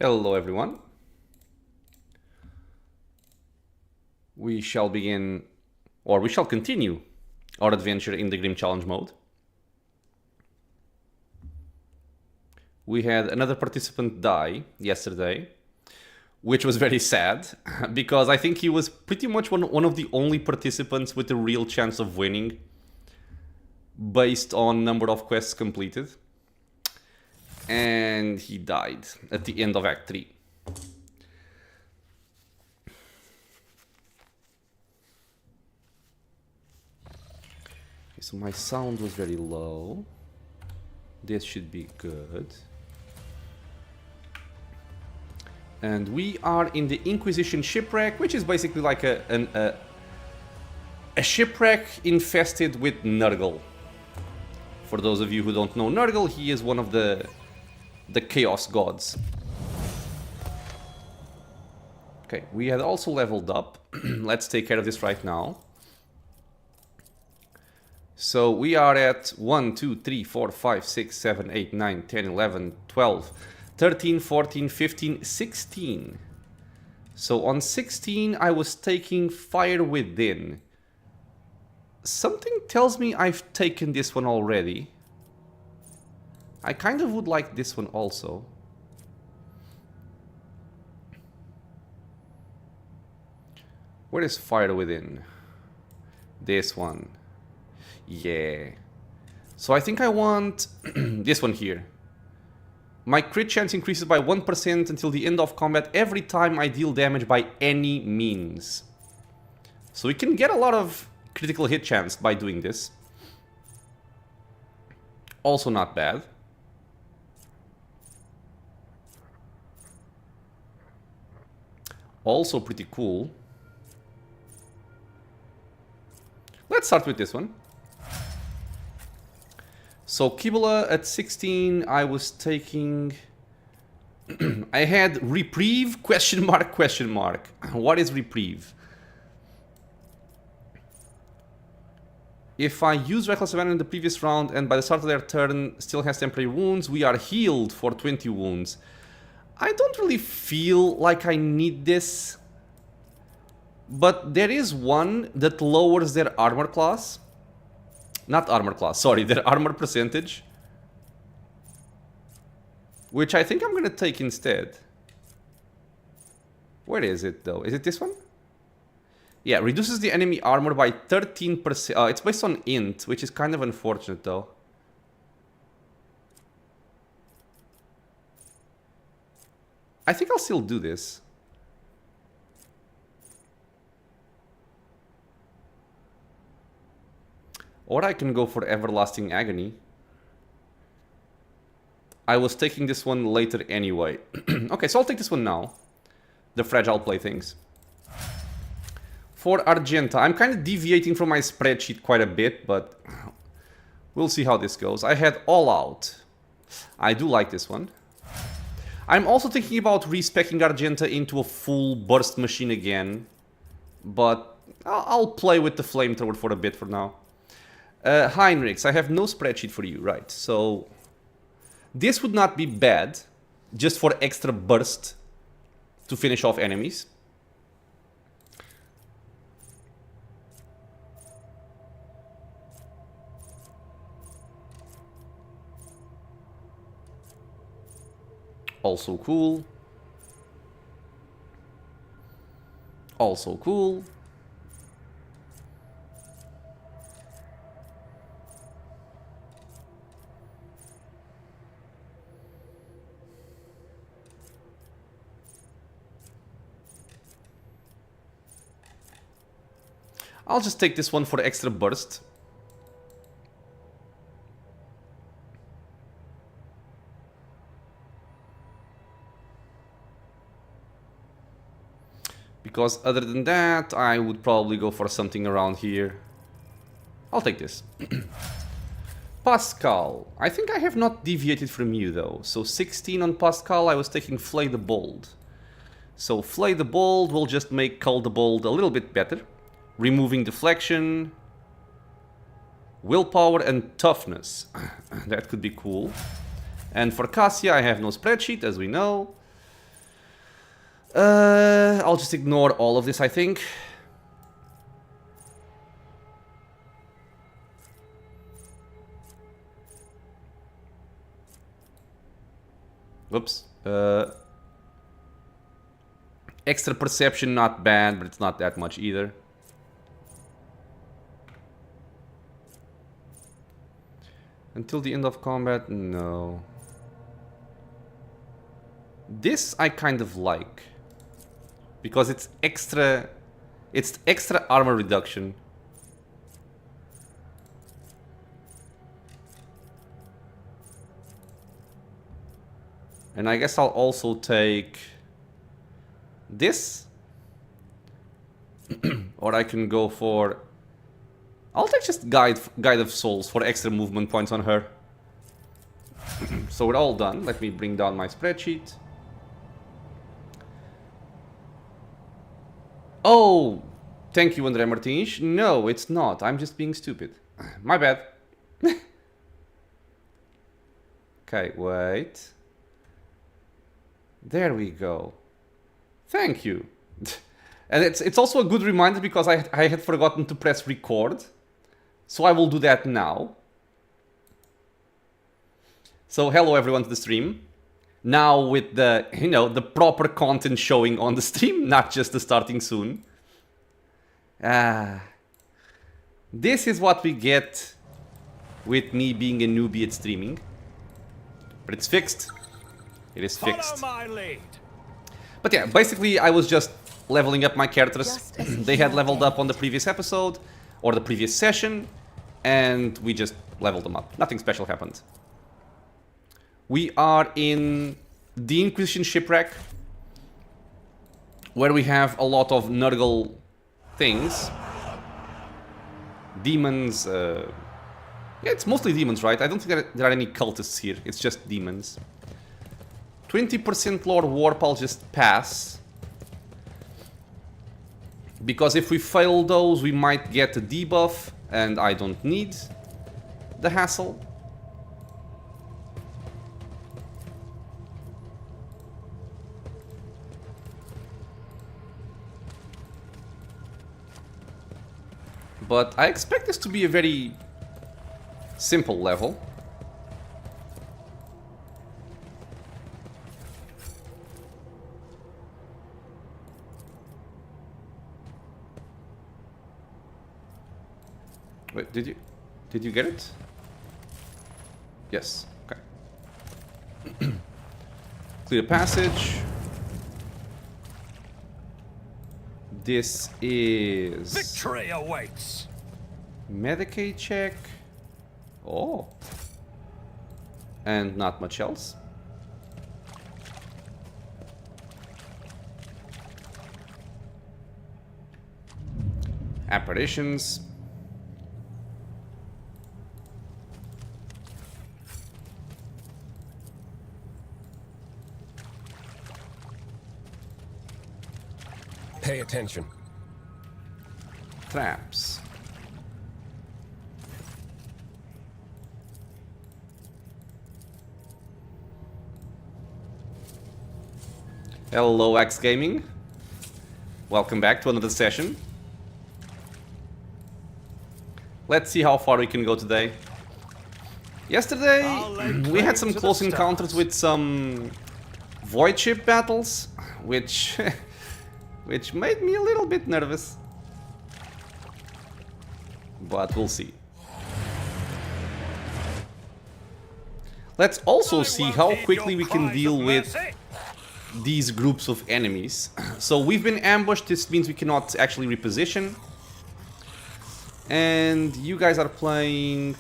Hello everyone. We shall begin, or we shall continue our adventure in the Grim Challenge mode. We had another participant die yesterday, which was very sad, because I think he was pretty much one of the only participants with a real chance of winning, based on number of quests completed. And he died at the end of Act 3. Okay, so my sound was very low. This should be good. And we are in the Inquisition shipwreck, which is basically like a shipwreck infested with Nurgle. For those of you who don't know Nurgle, he is one of the Chaos Gods. Okay, we had also leveled up. Let's take care of this right now. So we are at 1, 2, 3, 4, 5, 6, 7, 8, 9, 10, 11, 12, 13, 14, 15, 16. So on 16 I was taking Fire Within. Something tells me I've taken this one already. I kind of would like this one also. Where is Fire Within? This one. Yeah. So I think I want this one here. My crit chance increases by 1% until the end of combat every time I deal damage by any means. So we can get a lot of critical hit chance by doing this. Also not bad. Also pretty cool. Let's start with this one. So Kibula at 16, I was taking... I had Reprieve, question mark, question mark. What is Reprieve? If I use Reckless Abandon in the previous round and by the start of their turn still has temporary wounds, we are healed for 20 wounds. I don't really feel like I need this. But there is one that lowers their armor class. Not armor class, sorry, their armor percentage. Which I think I'm gonna take instead. Where is it though? Is it this one? Yeah, reduces the enemy armor by 13%. It's based on int, which is kind of unfortunate though. I think I'll still do this. Or I can go for Everlasting Agony. I was taking this one later anyway. Okay, so I'll take this one now. The Fragile Playthings. For Argenta, I'm kind of deviating from my spreadsheet quite a bit, but we'll see how this goes. I had All Out. I do like this one. I'm also thinking about respecking Argenta into a full burst machine again, but I'll play with the flamethrower for a bit for now. Heinrichs, I have no spreadsheet for you, right? So this would not be bad, just for extra burst to finish off enemies. Also cool. Also cool. I'll just take this one for extra burst. Because other than that, I would probably go for something around here. I'll take this. Pascal. I think I have not deviated from you though. So 16 on Pascal, I was taking Flay the Bold. So Flay the Bold will just make Cull the Bold a little bit better. Removing deflection, willpower, and toughness. That could be cool. And for Cassia, I have no spreadsheet, as we know. I'll just ignore all of this, I think. Whoops. Extra perception, not bad, but it's not that much either. Until the end of combat, no. This I kind of like. Because it's extra armor reduction. And I guess I'll also take this. Or I can go for... I'll take just Guide of Souls for extra movement points on her. So we're all done. Let me bring down my spreadsheet. Oh, thank you, Andre Martins. No, it's not. I'm just being stupid. My bad. Okay, wait. There we go. Thank you. And it's also a good reminder because I had forgotten to press record. So I will do that now. So hello everyone to the stream. Now with the, you know, the proper content showing on the stream, not just the starting soon. This is what we get with me being a newbie at streaming. But it's fixed. It is fixed. Follow my lead. But yeah, basically I was just leveling up my characters. They had leveled up on the previous episode, or the previous session, and we just leveled them up. Nothing special happened. We are in the Inquisition Shipwreck, where we have a lot of Nurgle things. Demons, yeah, it's mostly demons, right? I don't think there are any cultists here, it's just demons. 20% Lord Warp, I'll just pass. Because if we fail those, we might get a debuff, and I don't need the hassle. But I expect this to be a very simple level. Wait, did you get it? Yes. Okay. Clear passage. This is Victory awaits. Medicaid check. Oh. And not much else. Apparitions. Pay attention. Traps. Hello, X Gaming. Welcome back to another session. Let's see how far we can go today. Yesterday, we had some close encounters with some void ship battles, which made me a little bit nervous. But we'll see. Let's also see how quickly we can deal with these groups of enemies. So we've been ambushed, this means we cannot actually reposition. And you guys are playing.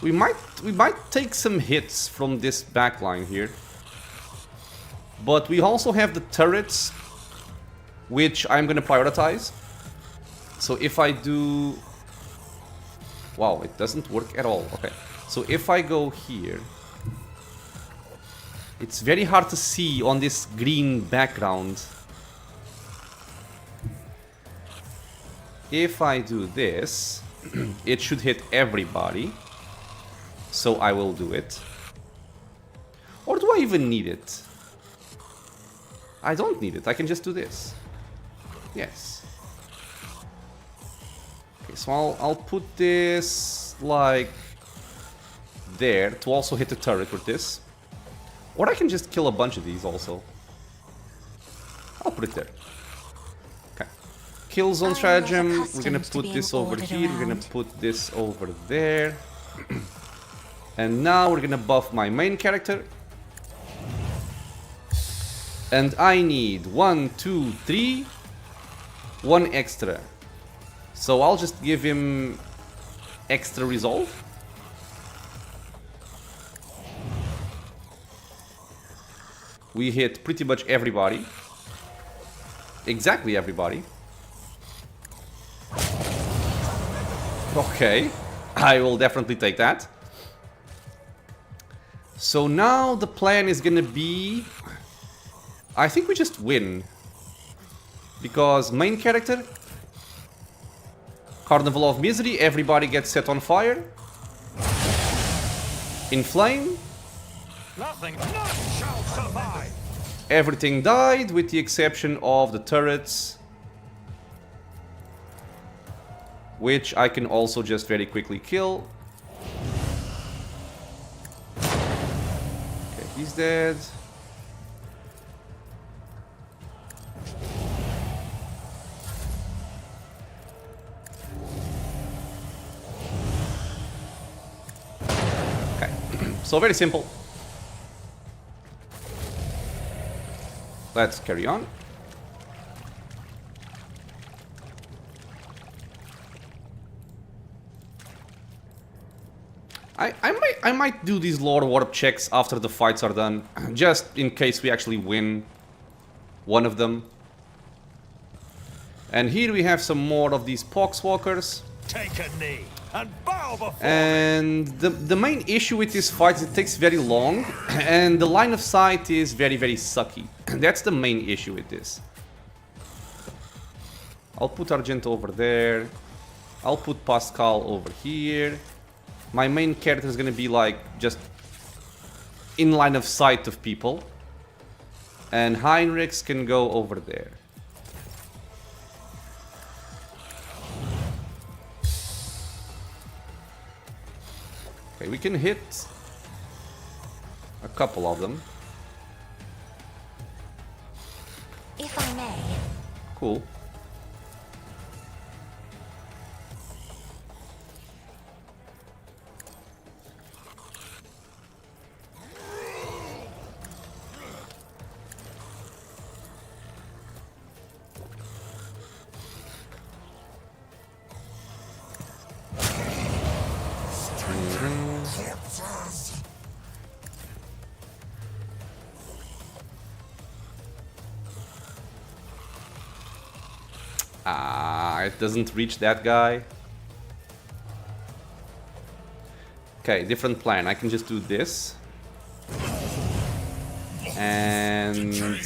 We might take some hits from this backline here. But we also have the turrets, which I'm gonna prioritize. So if I do... Wow, it doesn't work at all. Okay, so if I go here... It's very hard to see on this green background. If I do this... it should hit everybody. So I will do it. Or do I even need it? I don't need it. I can just do this. Yes. Okay, so I'll put this like there to also hit the turret with this. Or I can just kill a bunch of these also. I'll put it there. Okay. Kill zone stratagem. We're gonna put this over here. We're gonna put this over there. And now we're gonna buff my main character. And I need 1, 2, 3, 1 extra. So I'll just give him extra resolve. We hit pretty much everybody. Exactly everybody. Okay, I will definitely take that. So now the plan is gonna be... I think we just win. Because main character, Carnival of Misery, everybody gets set on fire. In flame. Nothing, none shall survive. Everything died with the exception of the turrets. Which I can also just very quickly kill. Okay, he's dead. Okay, so very simple. Let's carry on. I might do these lore warp checks after the fights are done, just in case we actually win one of them. And here we have some more of these poxwalkers. Take a knee and bow before And the main issue with these fights, it takes very long, and the line of sight is very, very sucky. That's the main issue with this. I'll put Argento over there. I'll put Pascal over here. My main character is gonna be like just in line of sight of people. And Heinrichs can go over there. Okay, we can hit a couple of them. If I may. Cool. It doesn't reach that guy. Okay, different plan. I can just do this. And I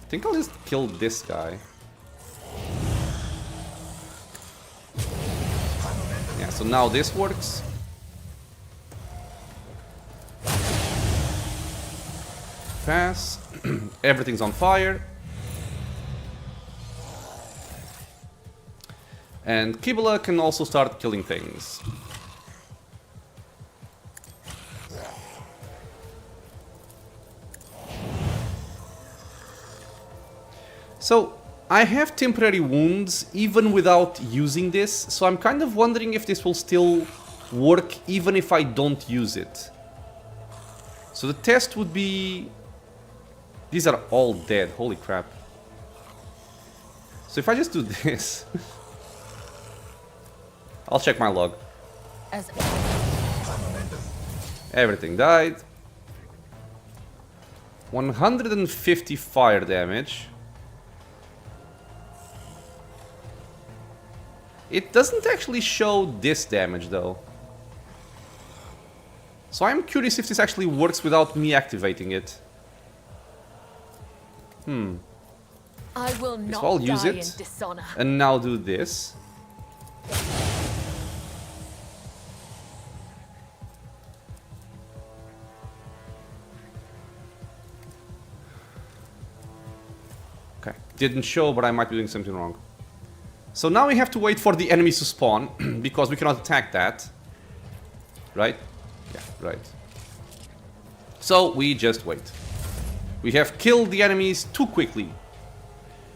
think I'll just kill this guy. Yeah, so now this works. Pass. Everything's on fire. And Kibula can also start killing things. So, I have temporary wounds even without using this, so I'm kind of wondering if this will still work even if I don't use it. So the test would be... These are all dead, holy crap. So if I just do this... I'll check my log. Everything died. 150 fire damage. It doesn't actually show this damage though. So I'm curious if this actually works without me activating it. I will not So I'll use die it. in dishonor. And now do this. Okay, didn't show, but I might be doing something wrong. So now we have to wait for the enemies to spawn, because we cannot attack that. Right? Yeah, right. So we just wait. We have killed the enemies too quickly,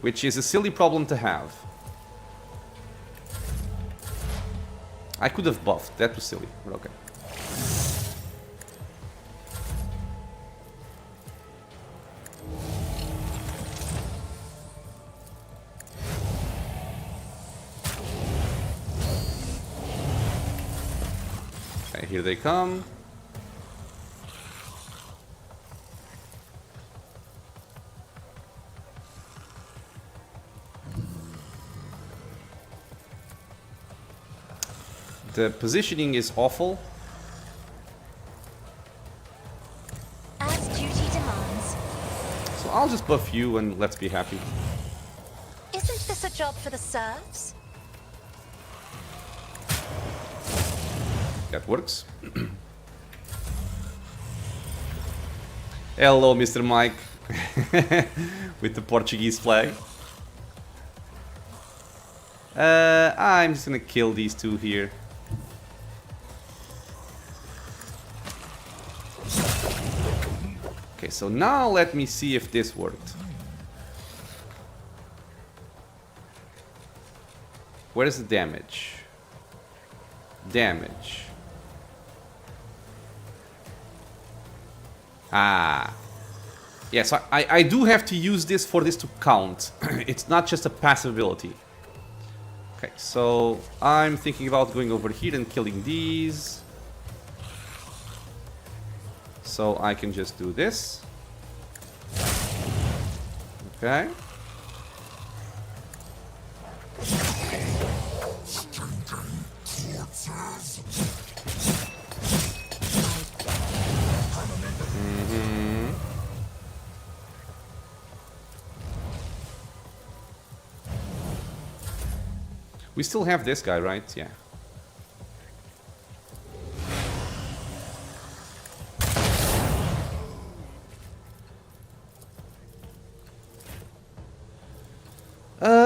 which is a silly problem to have. I could have buffed, that was silly, but okay. Okay, here they come. The positioning is awful. As duty demands. So I'll just buff you and let's be happy. Isn't this a job for the serfs? That works. Hello, Mr. Mike. With the Portuguese flag. I'm just gonna kill these two here. Okay, so now let me see if this worked. Where is the damage? Damage. Ah. Yes, I do have to use this for this to count. It's not just a passive ability. Okay, so I'm thinking about going over here and killing these. So I can just do this. Okay. We still have this guy, right? Yeah.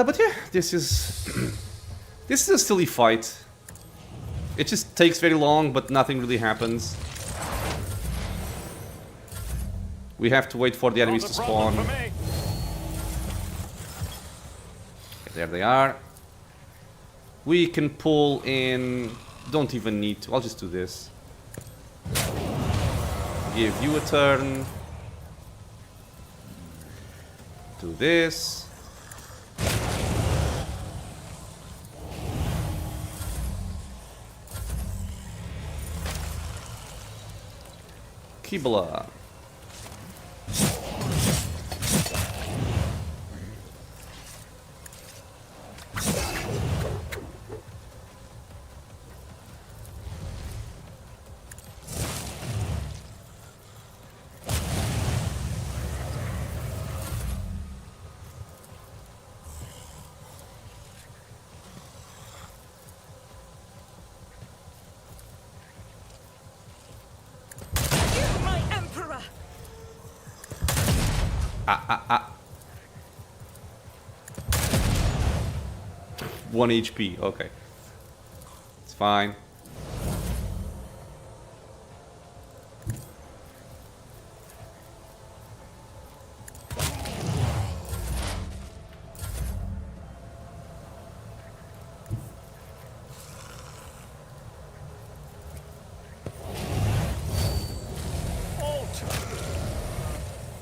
But yeah, this is this is a silly fight. It just takes very long, but nothing really happens. We have to wait for the enemies to spawn. Okay, there they are. We can pull in... Don't even need to. I'll just do this. Give you a turn. Do this. Kibla. My emperor! 1 HP, okay. It's fine.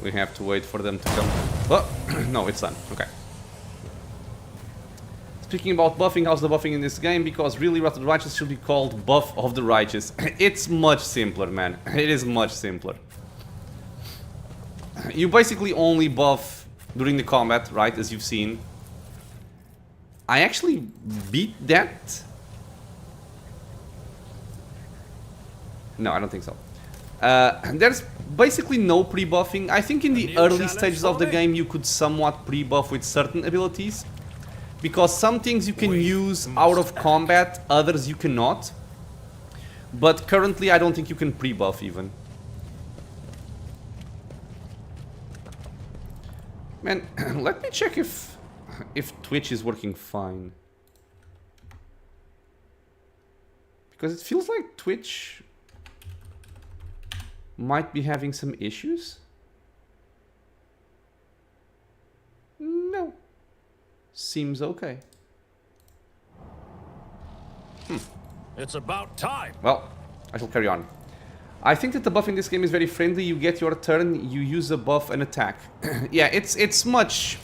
We have to wait for them to come. Oh, no, it's done. Okay. Speaking about buffing, how's the buffing in this game? Because really Wrath of the Righteous should be called Buff of the Righteous. It's much simpler, man. It is much simpler. You basically only buff during the combat, right, as you've seen. I actually beat that. No, I don't think so. There's basically no pre-buffing. I think in the early stages of the game you could somewhat pre-buff with certain abilities. because some things you can use out of combat, others you cannot. But currently I don't think you can pre-buff even. Man, let me check if Twitch is working fine. Because it feels like Twitch might be having some issues. No. Seems okay. It's about time. Well, I shall carry on. I think that the buff in this game is very friendly. You get your turn, you use a buff and attack. Yeah, it's much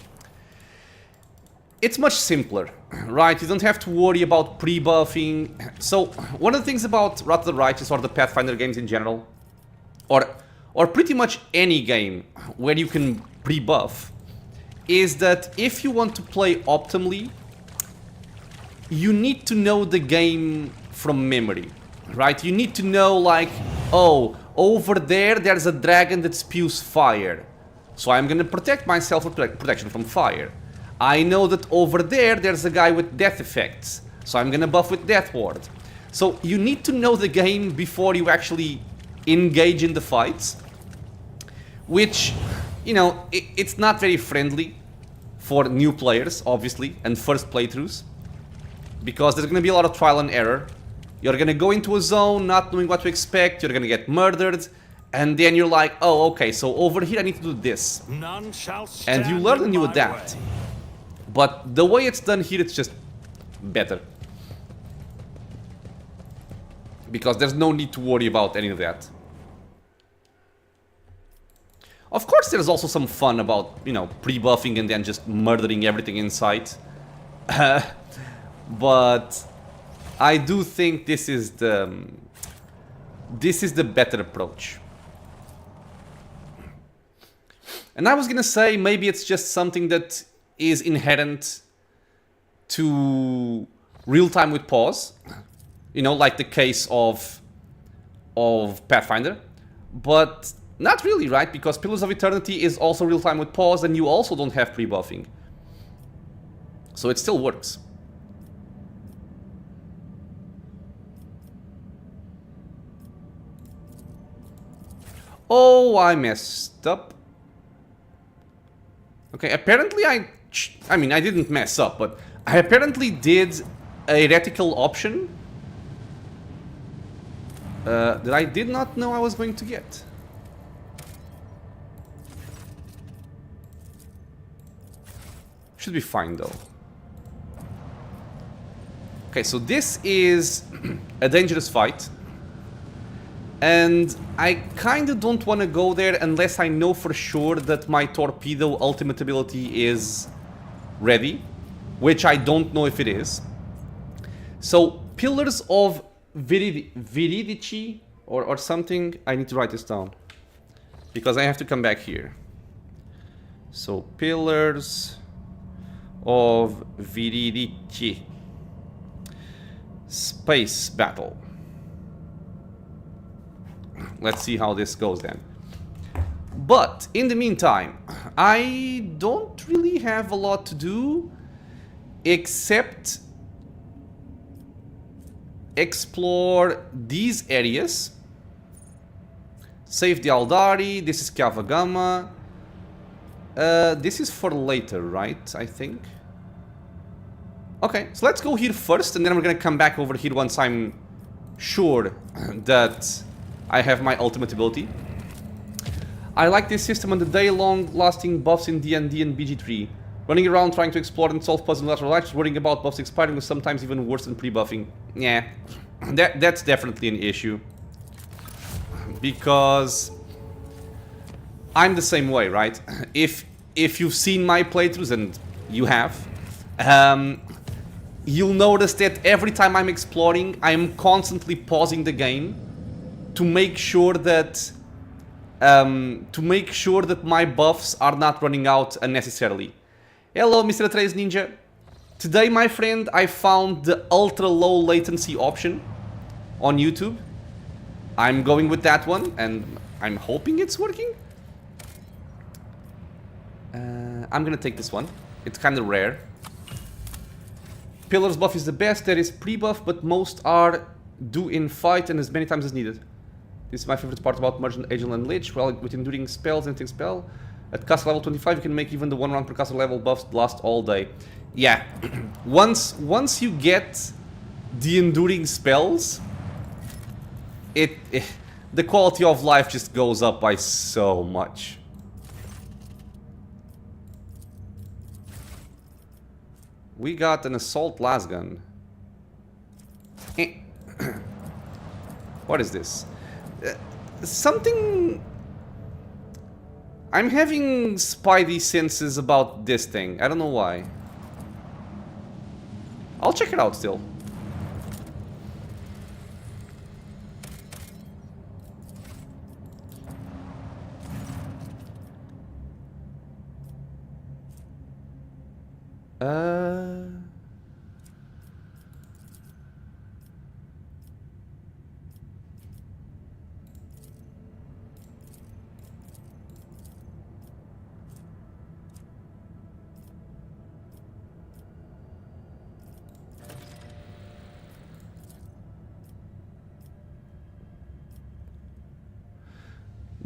simpler, right? You don't have to worry about pre-buffing. So, one of the things about Wrath of the Righteous or the Pathfinder games in general, or pretty much any game where you can pre-buff, is that if you want to play optimally, you need to know the game from memory, right? You need to know, like, oh, over there's a dragon that spews fire, so I'm gonna protect myself with protection from fire. I know that over there's a guy with death effects, so I'm gonna buff with Death Ward. So you need to know the game before you actually engage in the fights, which, you know, it's not very friendly for new players, obviously, and first playthroughs, because there's gonna be a lot of trial and error. You're gonna go into a zone not knowing what to expect, you're gonna get murdered, and then you're like, oh, okay, so over here I need to do this. None shall stand And you learn in and you my adapt. way. But the way it's done here, it's just better. Because there's no need to worry about any of that. Of course, there's also some fun about, you know, pre-buffing and then just murdering everything in sight. But I do think this is the better approach. And I was gonna say maybe it's just something that is inherent to real-time with pause, you know, like the case of Pathfinder, but not really, right? Because Pillars of Eternity is also real-time with pause, and you also don't have pre-buffing, so it still works. Oh, I messed up. Okay, apparently I mean, I didn't mess up, but I apparently did a reticle option that I did not know I was going to get. Should be fine, though. Okay, so this is a dangerous fight. And I kind of don't want to go there unless I know for sure that my torpedo ultimate ability is ready, which I don't know if it is. So, Pillars of Viridici or something, I need to write this down, because I have to come back here. So, Pillars of Viridici. Space battle. Let's see how this goes then. But in the meantime, I don't really have a lot to do except explore these areas. Save the Aldari. This is Kavagama. This is for later, right? I think. Okay, so let's go here first, and then we're gonna come back over here once I'm sure that I have my ultimate ability. I like this system on the day-long lasting buffs in D&D and BG3. Running around trying to explore and solve puzzles in lateral lives, worrying about buffs expiring was sometimes even worse than pre-buffing. Yeah, that's definitely an issue. Because I'm the same way, right? If you've seen my playthroughs, and you have, you'll notice that every time I'm exploring, I'm constantly pausing the game to make sure that my buffs are not running out unnecessarily. Hello, Mr. Atreus Ninja. Today, my friend, I found the ultra low latency option on YouTube. I'm going with that one, and I'm hoping it's working. I'm gonna take this one. It's kind of rare. Pillar's buff is the best. There is pre-buff, but most are do in fight and as many times as needed. This is my favorite part about Merchant, Angel, and Lich. Well, with enduring spells and spell, at caster level 25, you can make even the 1 round per caster level buffs last all day. Yeah, once you get the enduring spells, the quality of life just goes up by so much. We got an assault lasgun. What is this? Something... I'm having spidey senses about this thing. I don't know why. I'll check it out still.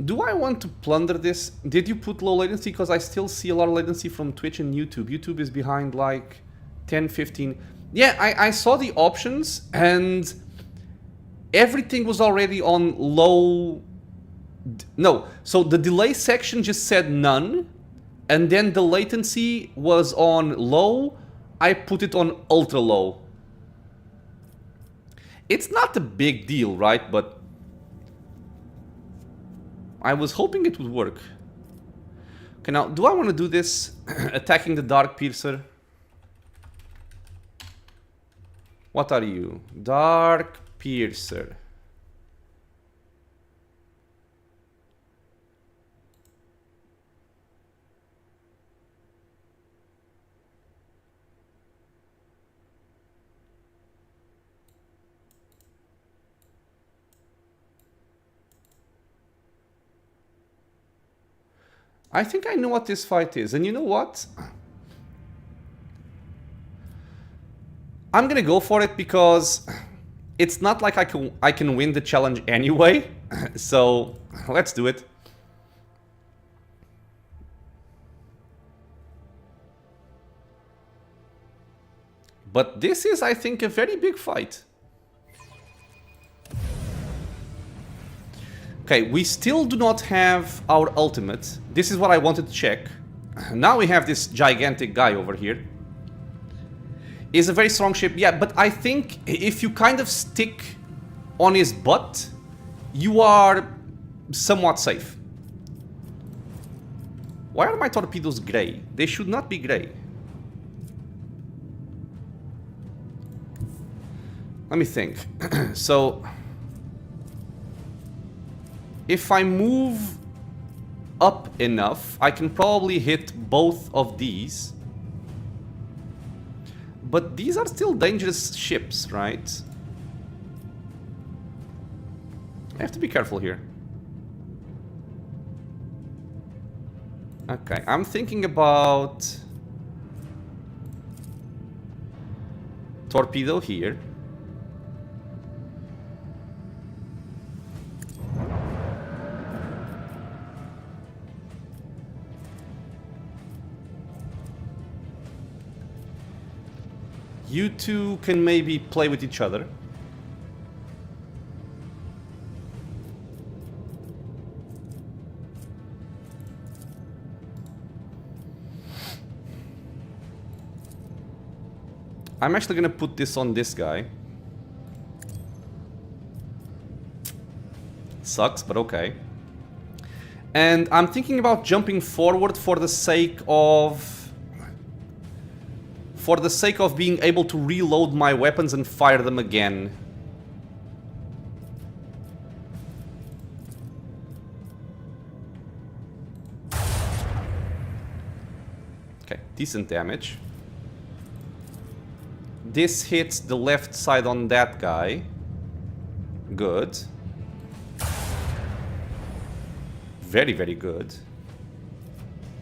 Do I want to plunder this? Did you put low latency? Because I still see a lot of latency from Twitch and YouTube. YouTube is behind like 10, 15. Yeah, I saw the options and everything was already on low. No, so the delay section just said none. And then the latency was on low. I put it on ultra low. It's not a big deal, right? But I was hoping it would work. Okay, now, do I want to do this attacking the Dark Piercer? What are you? Dark Piercer. I think I know what this fight is, and you know what? I'm gonna go for it because it's not like I can win the challenge anyway, so let's do it. But this is, I think, a very big fight. Okay, we still do not have our ultimate. This is what I wanted to check. Now we have this gigantic guy over here. Is a very strong ship, yeah, but I think if you kind of stick on his butt, you are somewhat safe. Why are my torpedoes gray? They should not be gray. Let me think. So... if I move up enough, I can probably hit both of these. But these are still dangerous ships, right? I have to be careful here. Okay, I'm thinking about... torpedo here. You two can maybe play with each other. I'm actually gonna put this on this guy. Sucks, but okay. And I'm thinking about jumping forward for the sake of... being able to reload my weapons and fire them again. Okay, decent damage. This hits the left side on that guy. Good. Very, very good.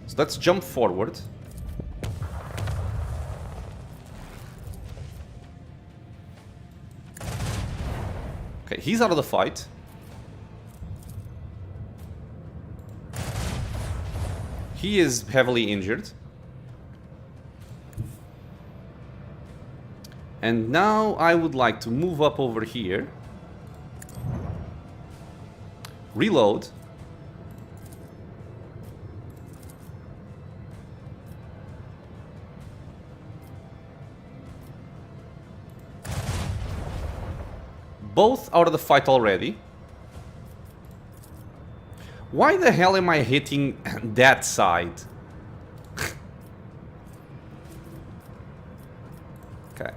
So let's jump forward. he's out of the fight. He is heavily injured. And now I would like to move up over here. Reload. Both out of the fight already. Why the hell am I hitting that side? Okay.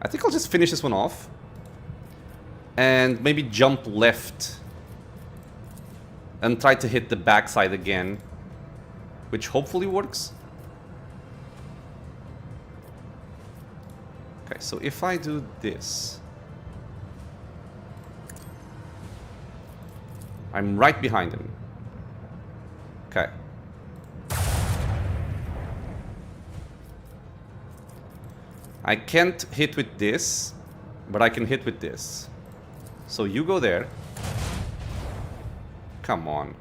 I think I'll just finish this one off. And maybe jump left. And try to hit the backside again. Which hopefully works. Okay, so if I do this... I'm right behind him. Okay. I can't hit with this, but I can hit with this. So you go there. Come on.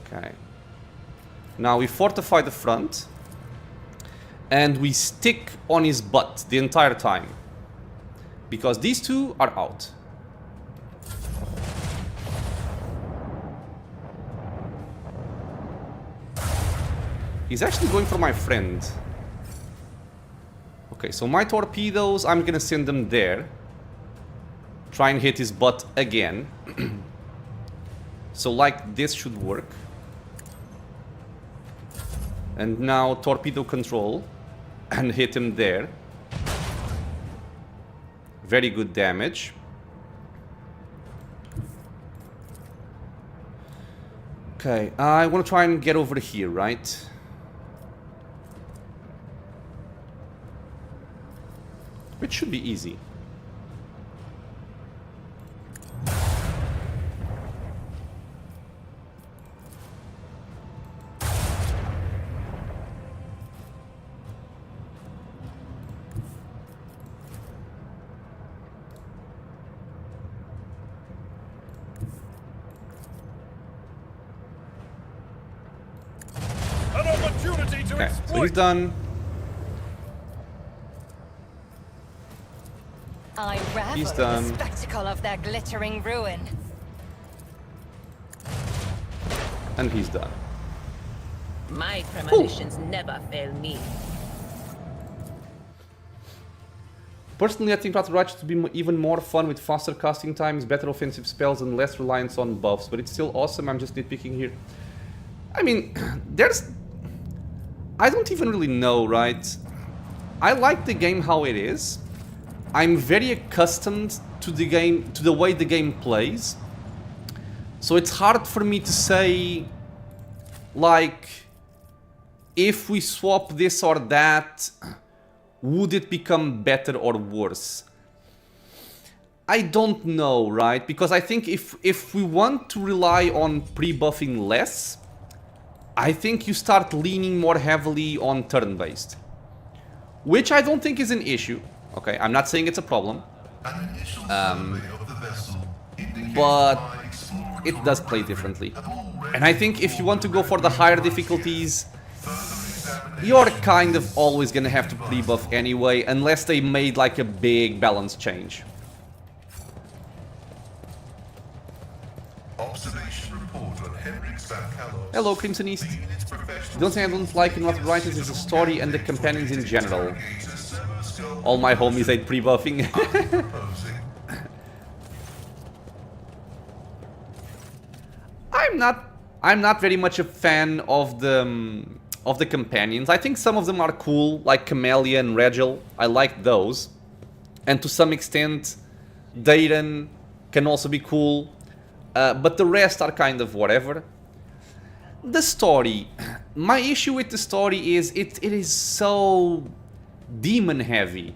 Okay. Now we fortify the front. And we stick on his butt the entire time. Because these two are out. He's actually going for my friend. Okay, so my torpedoes, I'm gonna send them there. Try and hit his butt again. So like this should work. And now torpedo control. And hit him there. Very good damage. Okay, I want to try and get over here, right? Which should be easy. Okay, so he's done. I revel He's in done. the spectacle of their glittering ruin. And he's done. My premonitions never fail me. Personally, I think Battle Royale to be even more fun with faster casting times, better offensive spells, and less reliance on buffs. But it's still awesome. I'm just nitpicking here. I mean, there's... I don't even really know, right? I like the game how it is. I'm very accustomed to the game, to the way the game plays. So it's hard for me to say, like, if we swap this or that, would it become better or worse? I don't know, right? Because I think if we want to rely on pre-buffing less, I think you start leaning more heavily on turn-based. Which I don't think is an issue. Okay, I'm not saying it's a problem. But it does play differently. And I think if you want to go for the higher difficulties, you're kind of always gonna have to pre-buff anyway, unless they made like a big balance change. Hello, Crimson East. The only thing I don't like in What Writers is the story and the companions in general. All my homies hate pre-buffing. I'm not very much a fan of the companions. I think some of them are cool, like Camellia and Regil. I like those. And to some extent, Dayton can also be cool. But the rest are kind of whatever. The story. My issue with the story is it is so demon heavy.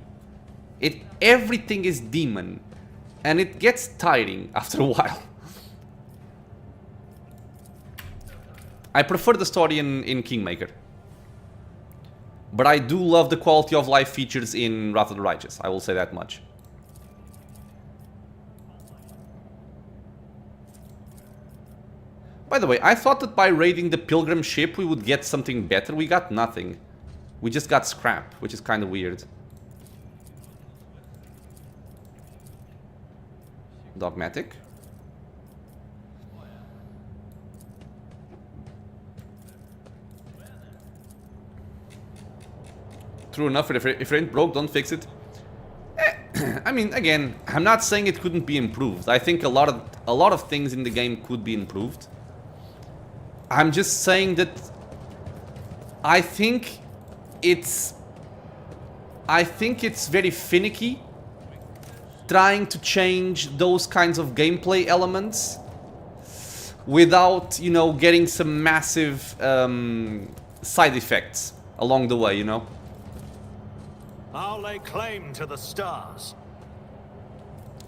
Everything is demon. And it gets tiring after a while. I prefer the story in Kingmaker. But I do love the quality of life features in Wrath of the Righteous, I will say that much. By the way, I thought that by raiding the Pilgrim ship we would get something better. We got nothing. We just got scrap, which is kind of weird. Dogmatic. True enough, if it ain't broke, don't fix it. I mean, again, I'm not saying it couldn't be improved. I think a lot of things in the game could be improved. I'm just saying that I think it's very finicky trying to change those kinds of gameplay elements without, you know, getting some massive side effects along the way, you know. I'll lay claim to the stars.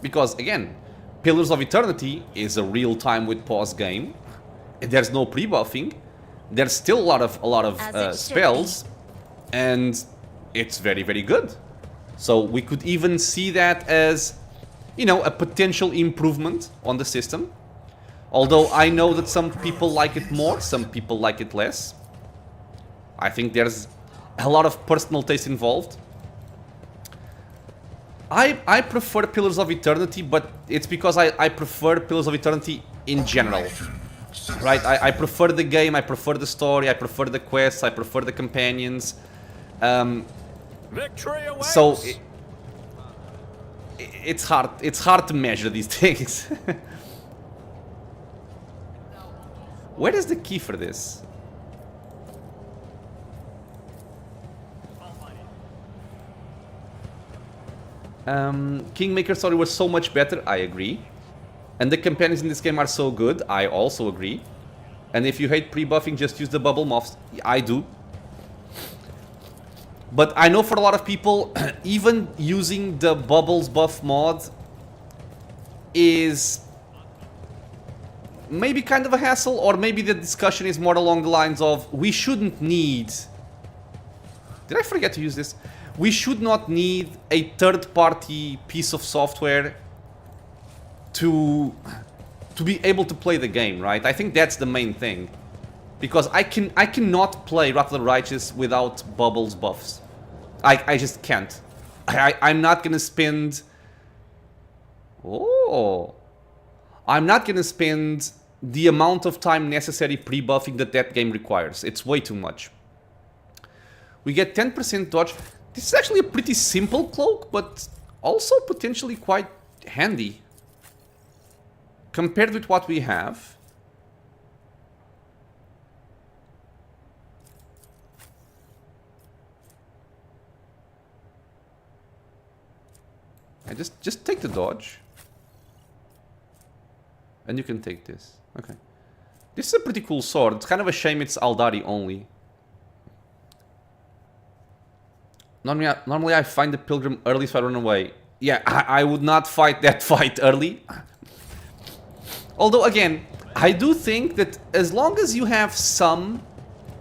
Because again, Pillars of Eternity is a real-time with pause game. There's no pre-buffing. There's still a lot of spells, and it's very, very good. So we could even see that as, you know, a potential improvement on the system. Although I know that some people like it more, some people like it less. I think there's a lot of personal taste involved. I prefer Pillars of Eternity, but it's because I prefer Pillars of Eternity in general. Right? I prefer the game, I prefer the story, I prefer the quests, I prefer the companions. Victory awaits. So it's hard to measure these things. Where is the key for this? Kingmaker story was so much better, I agree. And the companions in this game are so good, I also agree. And if you hate pre-buffing, just use the bubble moths. I do. But I know for a lot of people, even using the bubbles buff mod is maybe kind of a hassle, or maybe the discussion is more along the lines of we shouldn't need... Did I forget to use this? We should not need a third-party piece of software to be able to play the game, right? I think that's the main thing. Because I cannot play Wrath of the Righteous without bubbles buffs. I just can't. I'm not gonna spend... Oh! I'm not gonna spend the amount of time necessary pre-buffing that game requires. It's way too much. We get 10% dodge. This is actually a pretty simple cloak, but also potentially quite handy. Compared with what we have. Just take the dodge. And you can take this. Okay. This is a pretty cool sword. It's kind of a shame it's Aldari only. Normally I find the Pilgrim early so I run away. Yeah, I would not fight that fight early. Although, again, I do think that as long as you have some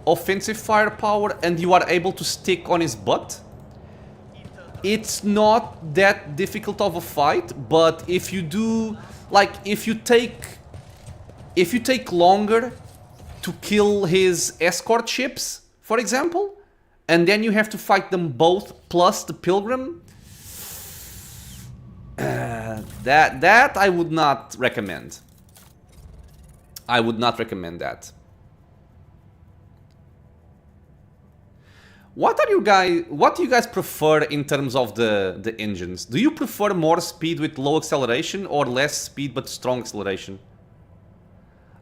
offensive firepower and you are able to stick on his butt, it's not that difficult of a fight. But if you do, like, if you take longer to kill his escort ships, for example, and then you have to fight them both plus the Pilgrim, that I would not recommend. I would not recommend that. What do you guys prefer in terms of the engines? Do you prefer more speed with low acceleration or less speed but strong acceleration?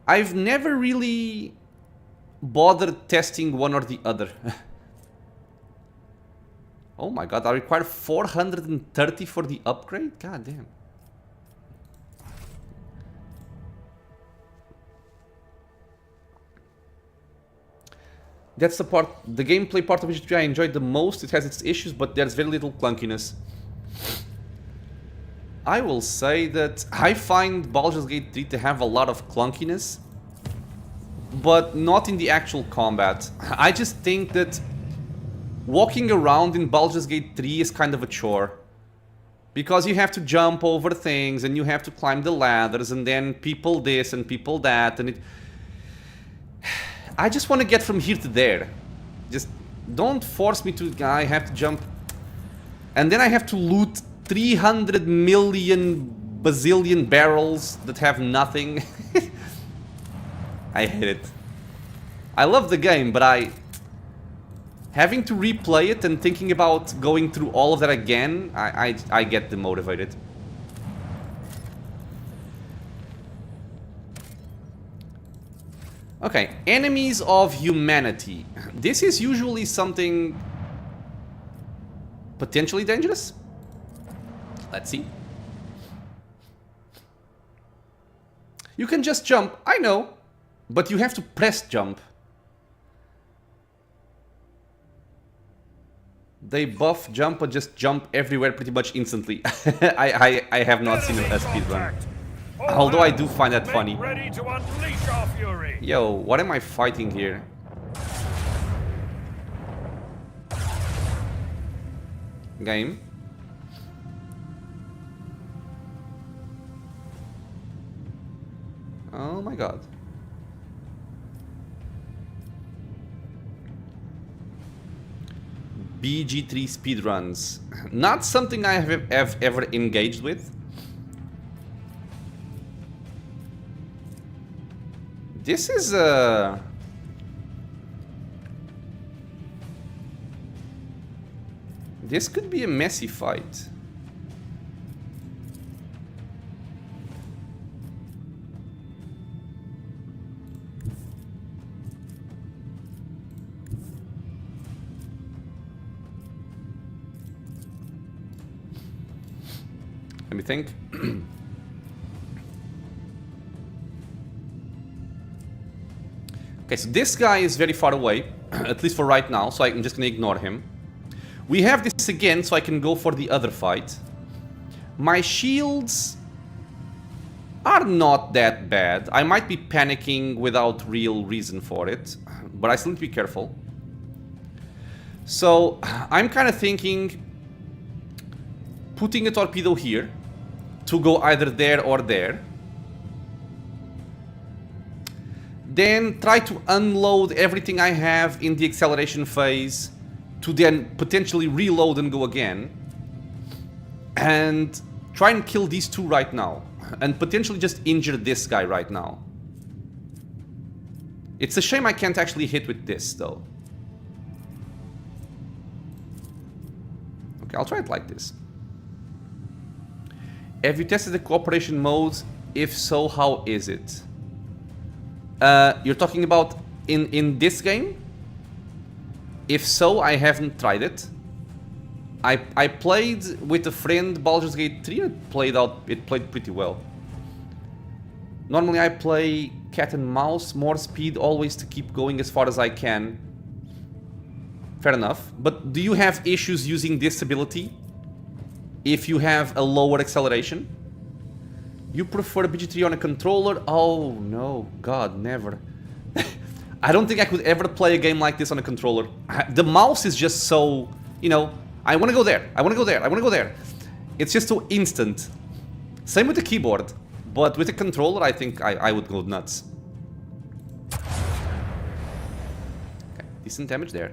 I've never really bothered testing one or the other. Oh my god, I require 430 for the upgrade? God damn. That's the gameplay part of Witcher 3 I enjoyed the most. It has its issues, but there's very little clunkiness. I will say that I find Baldur's Gate 3 to have a lot of clunkiness, but not in the actual combat. I just think that walking around in Baldur's Gate 3 is kind of a chore. Because you have to jump over things, and you have to climb the ladders, and then people this and people that, and it... I just want to get from here to there. Just don't force me to... I have to jump. And then I have to loot 300 million bazillion barrels that have nothing. I hate it. I love the game, but having to replay it and thinking about going through all of that again, I get demotivated. Okay, enemies of humanity. This is usually something potentially dangerous. Let's see. You can just jump, I know, but you have to press jump. They buff jump or just jump everywhere pretty much instantly. I have not seen a speedrun. Although I do find that funny. Ready to unleash our fury. Yo, what am I fighting here? Game. Oh my god. BG3 speedruns. Not something I have ever engaged with. This is this could be a messy fight. Let me think. Okay, so this guy is very far away, at least for right now, so I'm just gonna ignore him. We have this again, so I can go for the other fight. My shields are not that bad. I might be panicking without real reason for it, but I still need to be careful. So, I'm kind of thinking putting a torpedo here to go either there or there. Then try to unload everything I have in the acceleration phase to then potentially reload and go again. And try and kill these two right now. And potentially just injure this guy right now. It's a shame I can't actually hit with this though. Okay, I'll try it like this. Have you tested the cooperation mode? If so, how is it? You're talking about in this game? If so, I haven't tried it. I played with a friend Baldur's Gate 3 and it played pretty well. Normally I play cat and mouse, more speed always to keep going as far as I can. Fair enough. But do you have issues using this ability if you have a lower acceleration? You prefer BG3 on a controller? Oh no, god, never. I don't think I could ever play a game like this on a controller. The mouse is just so, you know, I want to go there, I want to go there, I want to go there. It's just so instant. Same with the keyboard, but with a controller I think I would go nuts. Okay, decent damage there.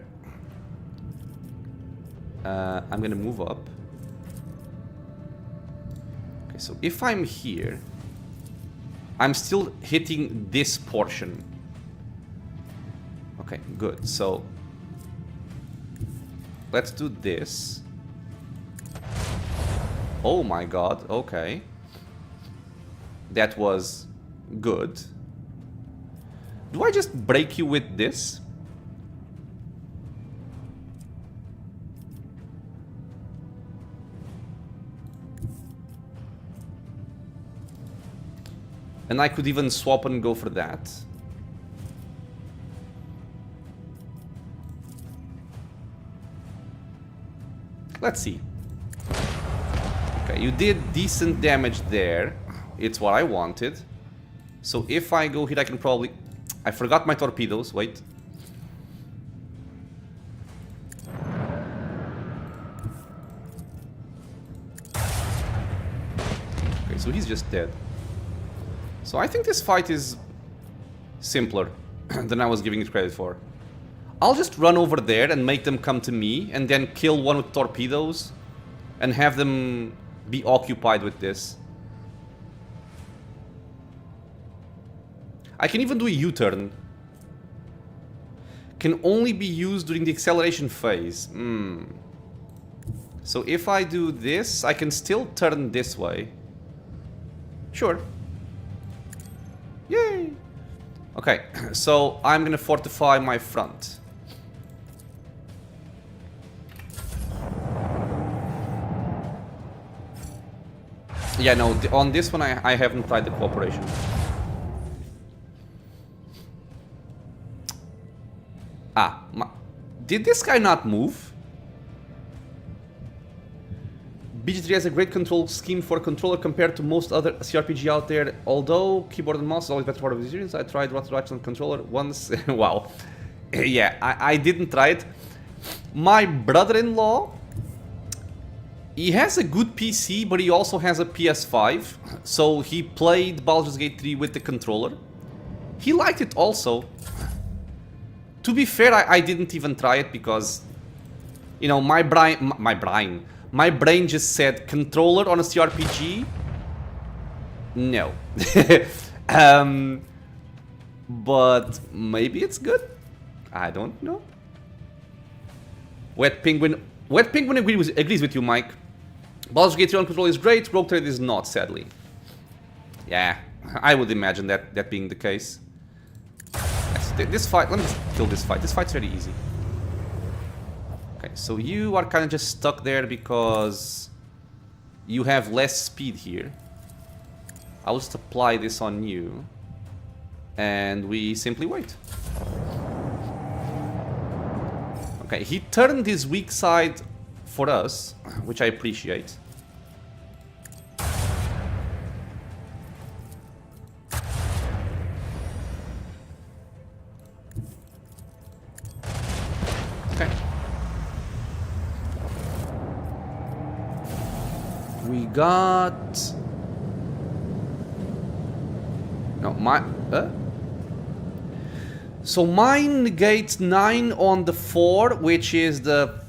I'm gonna move up. Okay, so if I'm here, I'm still hitting this portion. Okay, good. So let's do this. Oh my god, okay. That was good. Do I just break you with this? And I could even swap and go for that. Let's see. Okay, you did decent damage there. It's what I wanted. So if I go here, I can probably... I forgot my torpedoes. Wait. so he's just dead. So I think this fight is simpler than I was giving it credit for. I'll just run over there and make them come to me, and then kill one with torpedoes, and have them be occupied with this. I can even do a U-turn. Can only be used during the acceleration phase. So if I do this, I can still turn this way. Sure. Yay! Okay, so I'm gonna fortify my front. Yeah, no, on this one I haven't tried the cooperation. Did this guy not move? BG3 has a great control scheme for a controller compared to most other CRPG out there. Although keyboard and mouse is always better part of the experience, I tried Ratchet on controller once. Wow. Yeah, I didn't try it. My brother-in-law, he has a good PC, but he also has a PS5. So he played Baldur's Gate 3 with the controller. He liked it also. To be fair, I didn't even try it because, you know, my brain just said controller on a CRPG. No. But maybe it's good. I don't know. Wet Penguin agrees with you, Mike. Baldur's Gate 3 on control is great. Rogue Trade is not, sadly. Yeah, I would imagine that being the case. This fight, let me just kill this fight. This fight's very easy. Okay, so you are kind of just stuck there because you have less speed here. I'll just apply this on you. And we simply wait. Okay, he turned his weak side for us, which I appreciate. Okay. We got... No, so mine negates 9 on the 4, which is the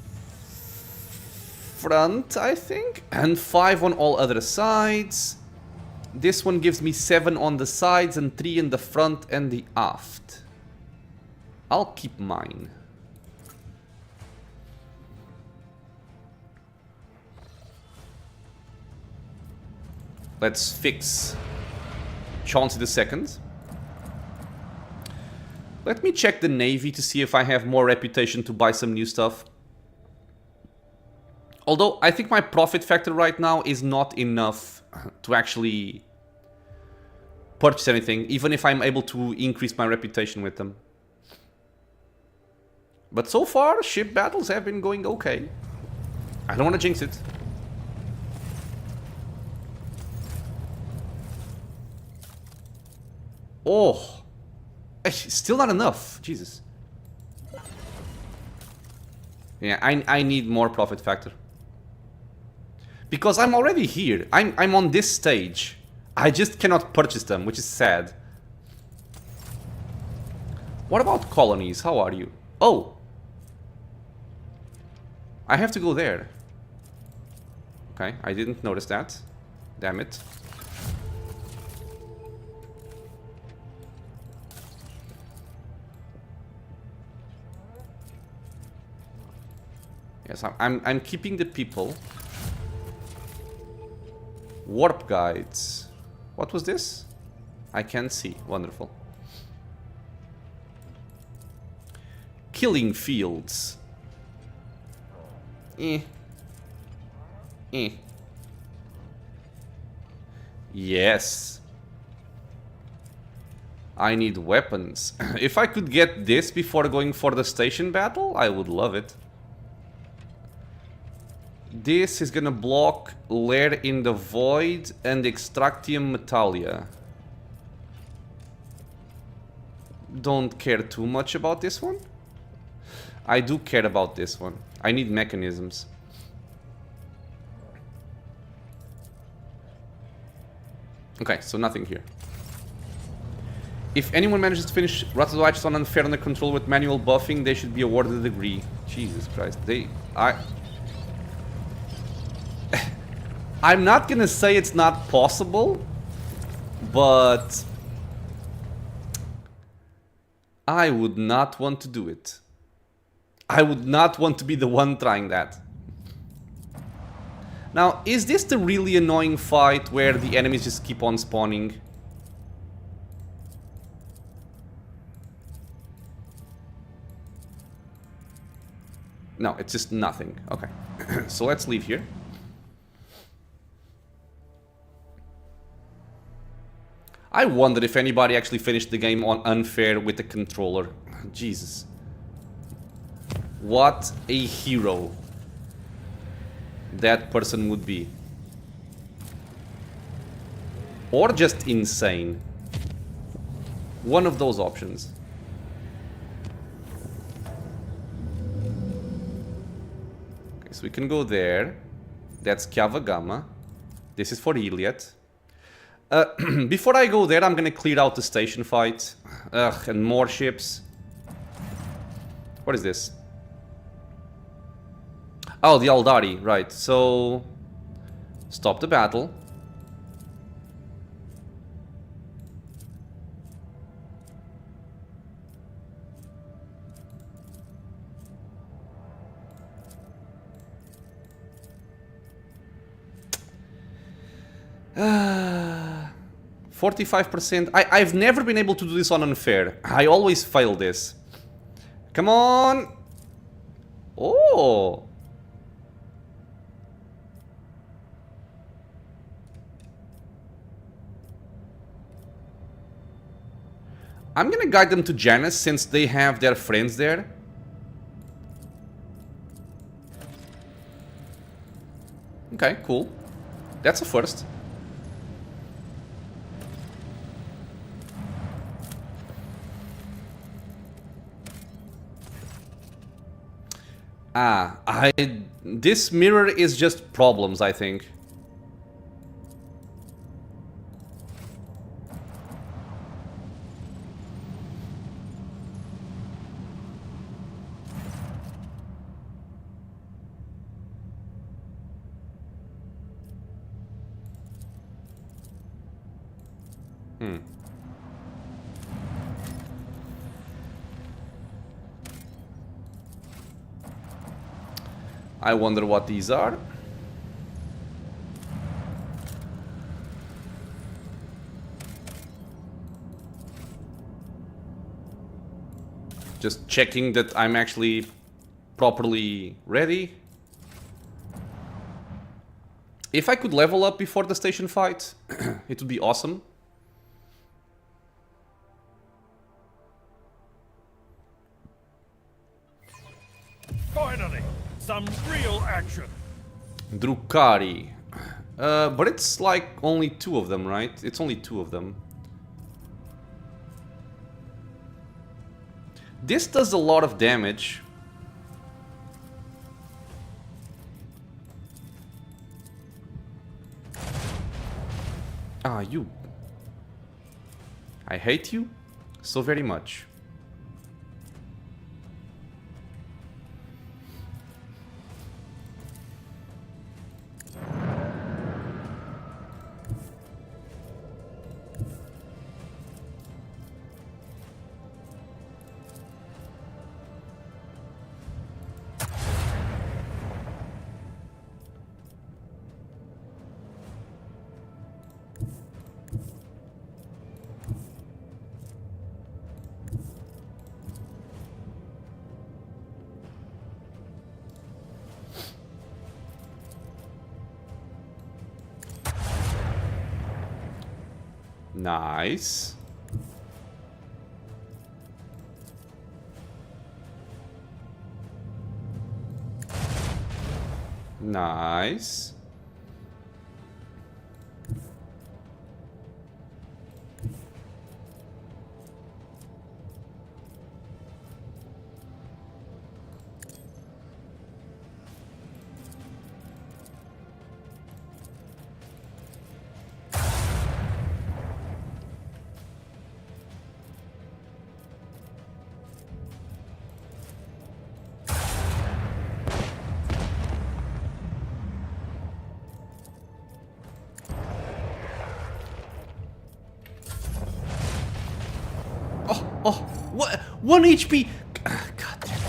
front, I think, and 5 on all other sides. This one gives me 7 on the sides and 3 in the front and the aft. I'll keep mine. Let's fix Chauncey II. Let me check the Navy to see if I have more reputation to buy some new stuff. Although, I think my profit factor right now is not enough to actually purchase anything, even if I'm able to increase my reputation with them. But so far, ship battles have been going okay. I don't want to jinx it. Oh, still not enough. Jesus. Yeah, I need more profit factor. Because I'm already here. I'm on this stage. I just cannot purchase them, which is sad. What about colonies? How are you? Oh. I have to go there. Okay, I didn't notice that. Damn it. Yes, I'm keeping the people. Warp guides. What was this? I can't see. Wonderful. Killing fields. Yes. I need weapons. If I could get this before going for the station battle, I would love it. This is gonna block Lair in the Void and Extractium Metallia. Don't care too much about this one. I do care about this one. I need mechanisms. Okay, so nothing here. If anyone manages to finish Wrath of the Righteous on unfair under control with manual buffing, they should be awarded a degree. Jesus Christ. I'm not gonna say it's not possible, but I would not want to do it. I would not want to be the one trying that. Now, is this the really annoying fight where the enemies just keep on spawning? No, it's just nothing. Okay. So let's leave here. I wonder if anybody actually finished the game on unfair with the controller. Jesus. What a hero that person would be. Or just insane. One of those options. Okay, so we can go there. That's Kyavagama. This is for Iliad. Before I go there, I'm gonna clear out the station fight. Ugh, and more ships. What is this? Oh, the Aldari, right. So, stop the battle. Ah. 45%. I've never been able to do this on unfair. I always fail this. Come on! Oh! I'm gonna guide them to Janus since they have their friends there. Okay, cool. That's a first. This mirror is just problems, I think. I wonder what these are. Just checking that I'm actually properly ready. If I could level up before the station fight, it would be awesome. Finally, some real action. Drukhari. But it's like only 2 of them, right? It's only 2 of them. This does a lot of damage. Ah, you. I hate you so very much. Nice. Nice. Oh, what? 1 HP! God damn it.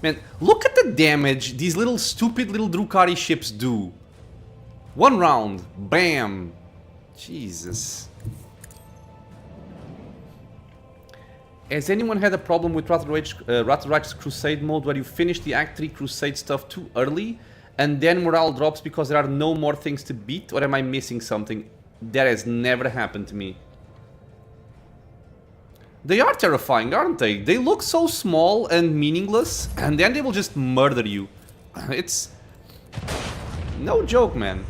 Man, look at the damage these little stupid little Drukhari ships do. 1 round. Bam. Jesus. Has anyone had a problem with Wrath Righteous Crusade mode where you finish the Act 3 Crusade stuff too early and then morale drops because there are no more things to beat? Or am I missing something? That has never happened to me. They are terrifying, aren't they? They look so small and meaningless, and then they will just murder you. It's no joke, man.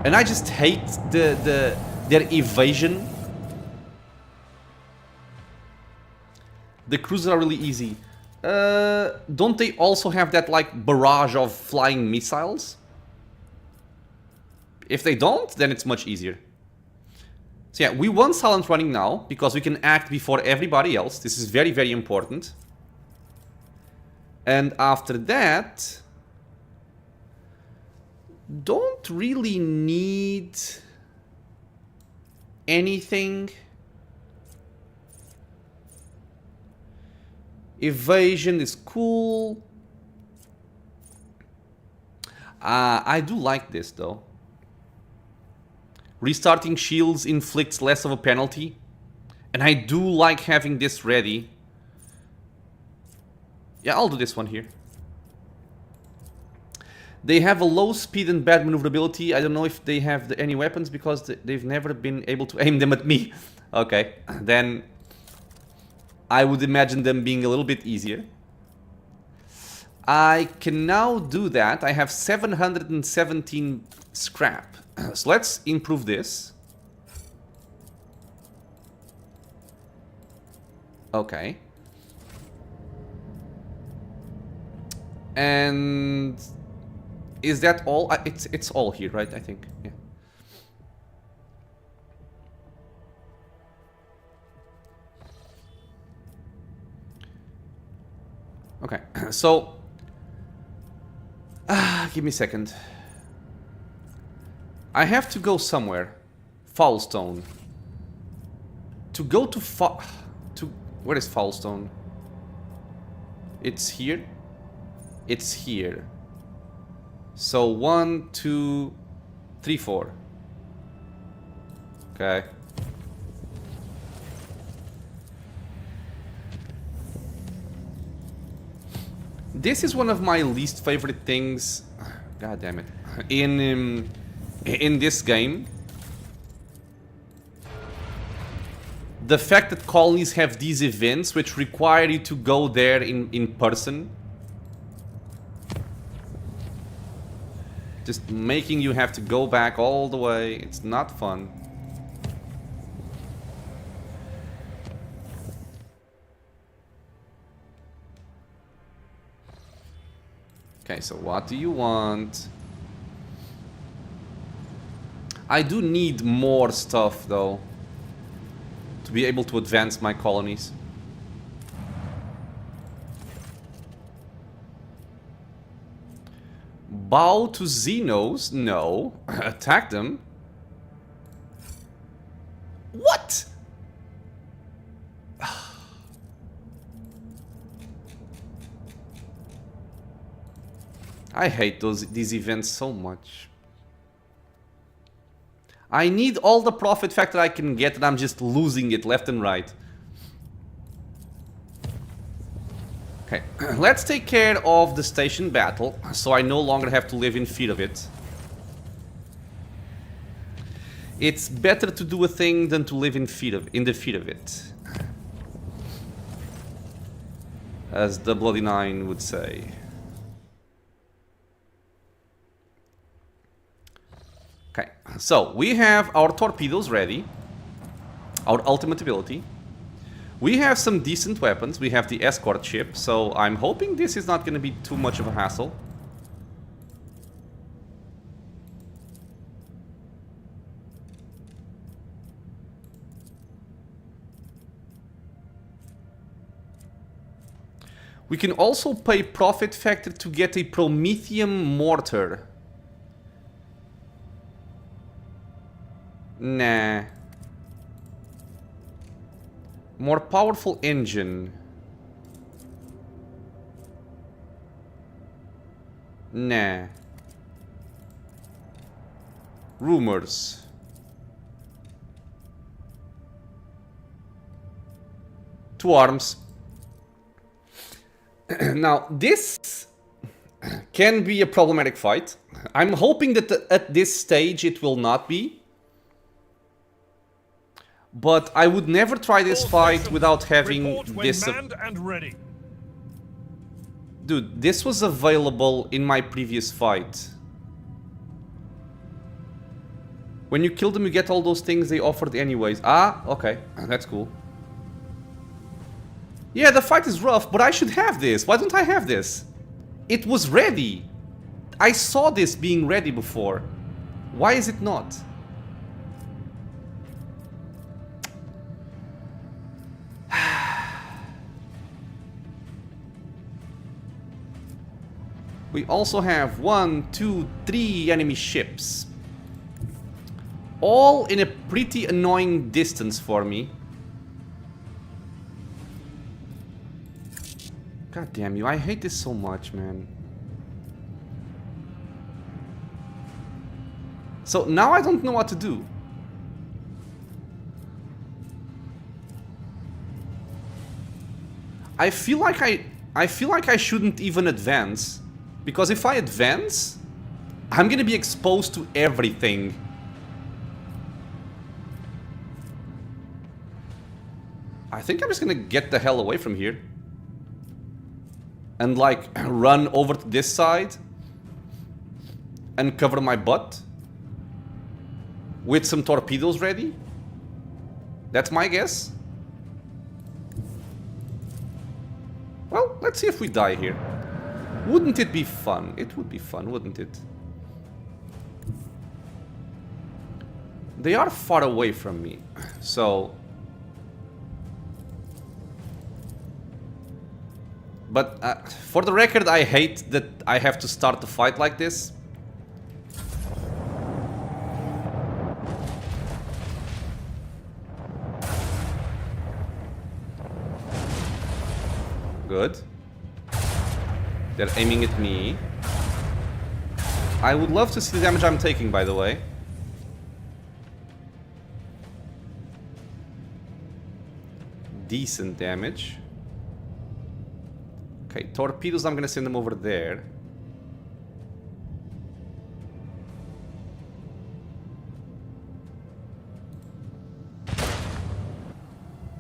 And I just hate their evasion. The cruisers are really easy. Don't they also have that like barrage of flying missiles? If they don't, then it's much easier. So yeah, we want silent running now, because we can act before everybody else. This is very, very important. And after that, don't really need anything. Evasion is cool. I do like this though. Restarting shields inflicts less of a penalty. And I do like having this ready. Yeah, I'll do this one here. They have a low speed and bad maneuverability. I don't know if they have any weapons because they've never been able to aim them at me. Okay, then I would imagine them being a little bit easier. I can now do that. I have 717 scrap. So let's improve this. Okay. And is that all? It's all here, right? I think. Yeah. Okay. So give me a second. I have to go somewhere. Foulstone. To go to where is Foulstone? It's here. It's here. So 1, 2, 3, 4. Okay. This is one of my least favorite things. God damn it. In this game. The fact that colonies have these events which require you to go there in person. Just making you have to go back all the way. It's not fun. Okay, so what do you want? I do need more stuff though to be able to advance my colonies. Bow to Xenos? No. Attack them? What? I hate these events so much. I need all the profit factor I can get and I'm just losing it left and right. Okay, let's take care of the station battle so I no longer have to live in fear of it. It's better to do a thing than to live in the fear of it. As the Bloody Nine would say. Okay, so we have our torpedoes ready. Our ultimate ability. We have some decent weapons. We have the escort ship, so I'm hoping this is not going to be too much of a hassle. We can also pay profit factor to get a Prometheum mortar. Nah. More powerful engine. Nah. Rumors. Two arms. Now, this can be a problematic fight. I'm hoping that at this stage it will not be. But I would never try this fight without having this... manned and ready. Dude, this was available in my previous fight. When you kill them, you get all those things they offered anyways. Ah, okay. That's cool. Yeah, the fight is rough, but I should have this. Why don't I have this? It was ready. I saw this being ready before. Why is it not? We also have 1, 2, 3 enemy ships. All in a pretty annoying distance for me. God damn you, I hate this so much, man. So now I don't know what to do. I feel like I shouldn't even advance. Because if I advance, I'm gonna be exposed to everything. I think I'm just gonna get the hell away from here. And like, run over to this side. And cover my butt. With some torpedoes ready. That's my guess. Well, let's see if we die here. Wouldn't it be fun? It would be fun, wouldn't it? They are far away from me, so... But for the record, I hate that I have to start the fight like this. Good. They're aiming at me. I would love to see the damage I'm taking, by the way. Decent damage. Okay, torpedoes, I'm gonna send them over there.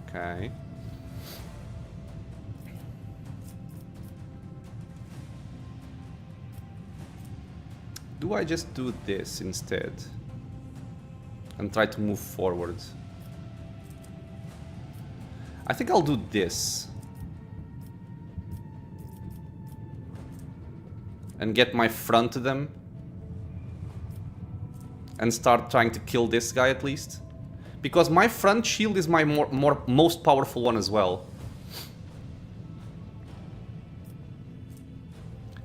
Okay. Do I just do this instead? And try to move forward? I think I'll do this. And get my front to them. And start trying to kill this guy at least. Because my front shield is my most powerful one as well.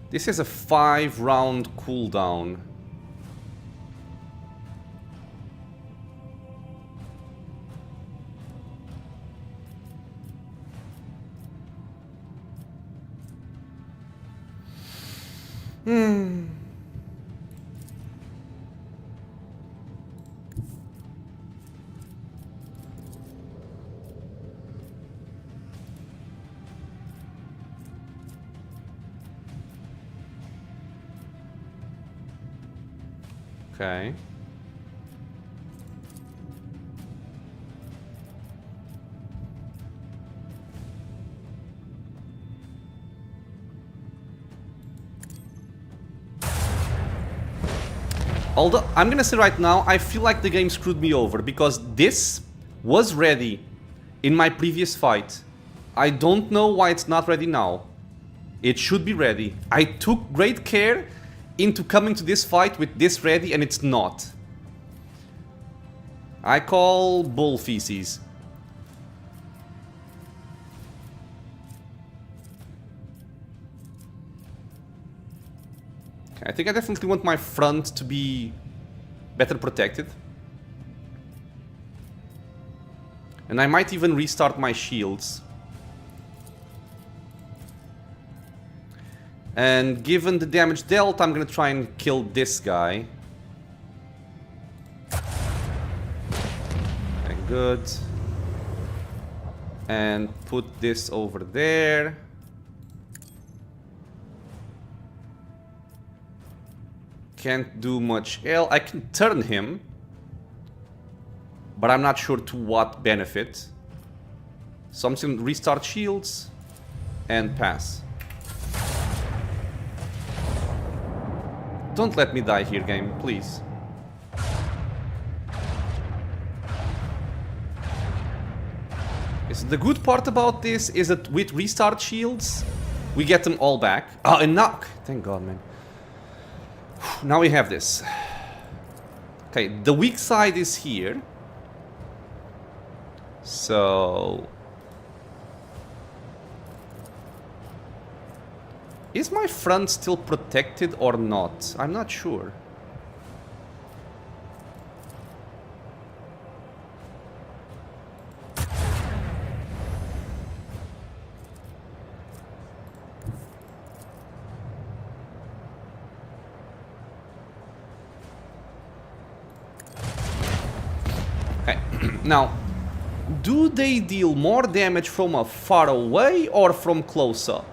This is a 5-round cooldown. Okay. Although, I'm gonna say right now, I feel like the game screwed me over because this was ready in my previous fight. I don't know why it's not ready now. It should be ready. I took great care into coming to this fight with this ready and it's not. I call bull feces. Okay, I think I definitely want my front to be better protected. And I might even restart my shields. And given the damage dealt, I'm gonna try and kill this guy. Okay, good. And put this over there. Can't do much else. I can turn him, but I'm not sure to what benefit. So I'm just gonna restart shields and pass. Don't let me die here, game, please. The good part about this is that with restart shields, we get them all back. Oh, and now, thank God, man. Now we have this. Okay, the weak side is here. So... is my front still protected or not? I'm not sure. Okay, now, do they deal more damage from a far away or from close up?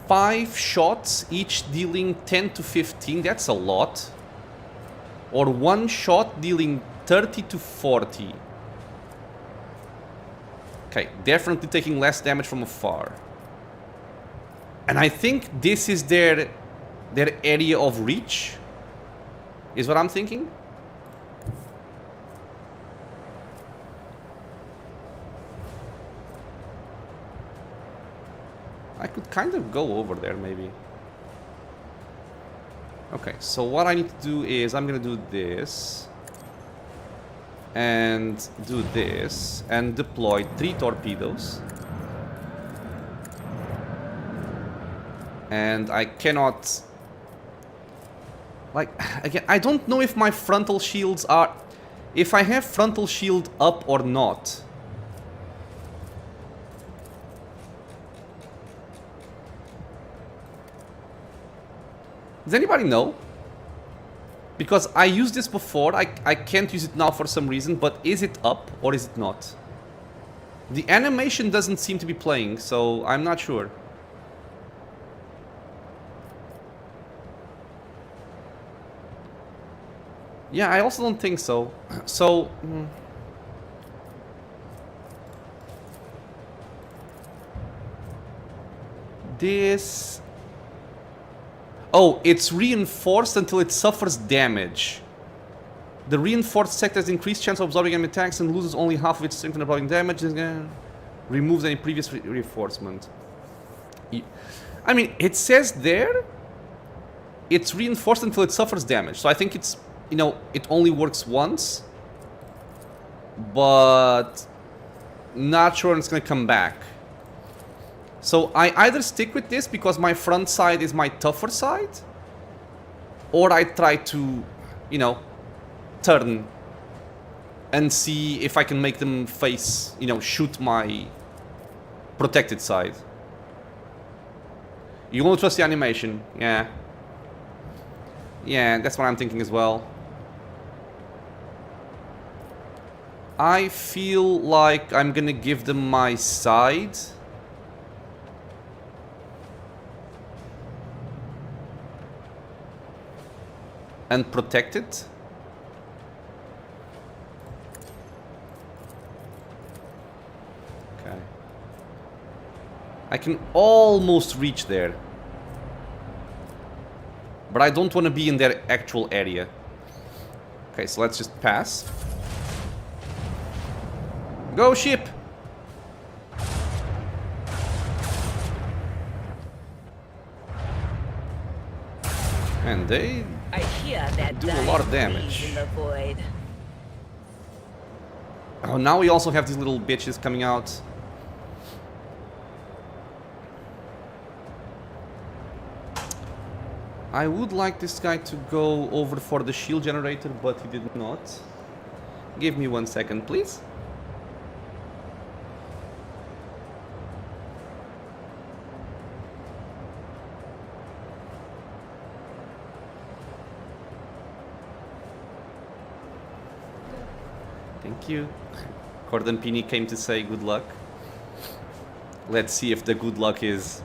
5 shots, each dealing 10 to 15, that's a lot. Or 1 shot dealing 30 to 40. Okay, definitely taking less damage from afar. And I think this is their area of reach, is what I'm thinking. I could kind of go over there, maybe. Okay, so what I need to do is I'm gonna do this. And do this. And deploy 3 torpedoes. And I cannot... like, again, I don't know if my frontal shields are... if I have frontal shield up or not. Does anybody know? Because I used this before, I can't use it now for some reason, but is it up or is it not? The animation doesn't seem to be playing, so I'm not sure. Yeah, I also don't think so. So... this... oh, it's reinforced until it suffers damage. The reinforced sector has increased chance of absorbing enemy attacks and loses only half of its strength and absorbing damage. Removes any previous reinforcement. I mean, it says there it's reinforced until it suffers damage. So I think it's, you know, it only works once. But not sure it's gonna come back. So I either stick with this because my front side is my tougher side, or I try to, you know, turn and see if I can make them face, you know, shoot my protected side. You won't trust the animation, yeah. Yeah, that's what I'm thinking as well. I feel like I'm gonna give them my side. And protect it. Okay. I can almost reach there. But I don't want to be in their actual area. Okay, so let's just pass. Go, ship! And they... I hear that do a lot of damage. In the void. Oh, now we also have these little bitches coming out. I would like this guy to go over for the shield generator, but he did not. Give me 1 second, please. Thank you. Cordon Pini came to say good luck. Let's see if the good luck is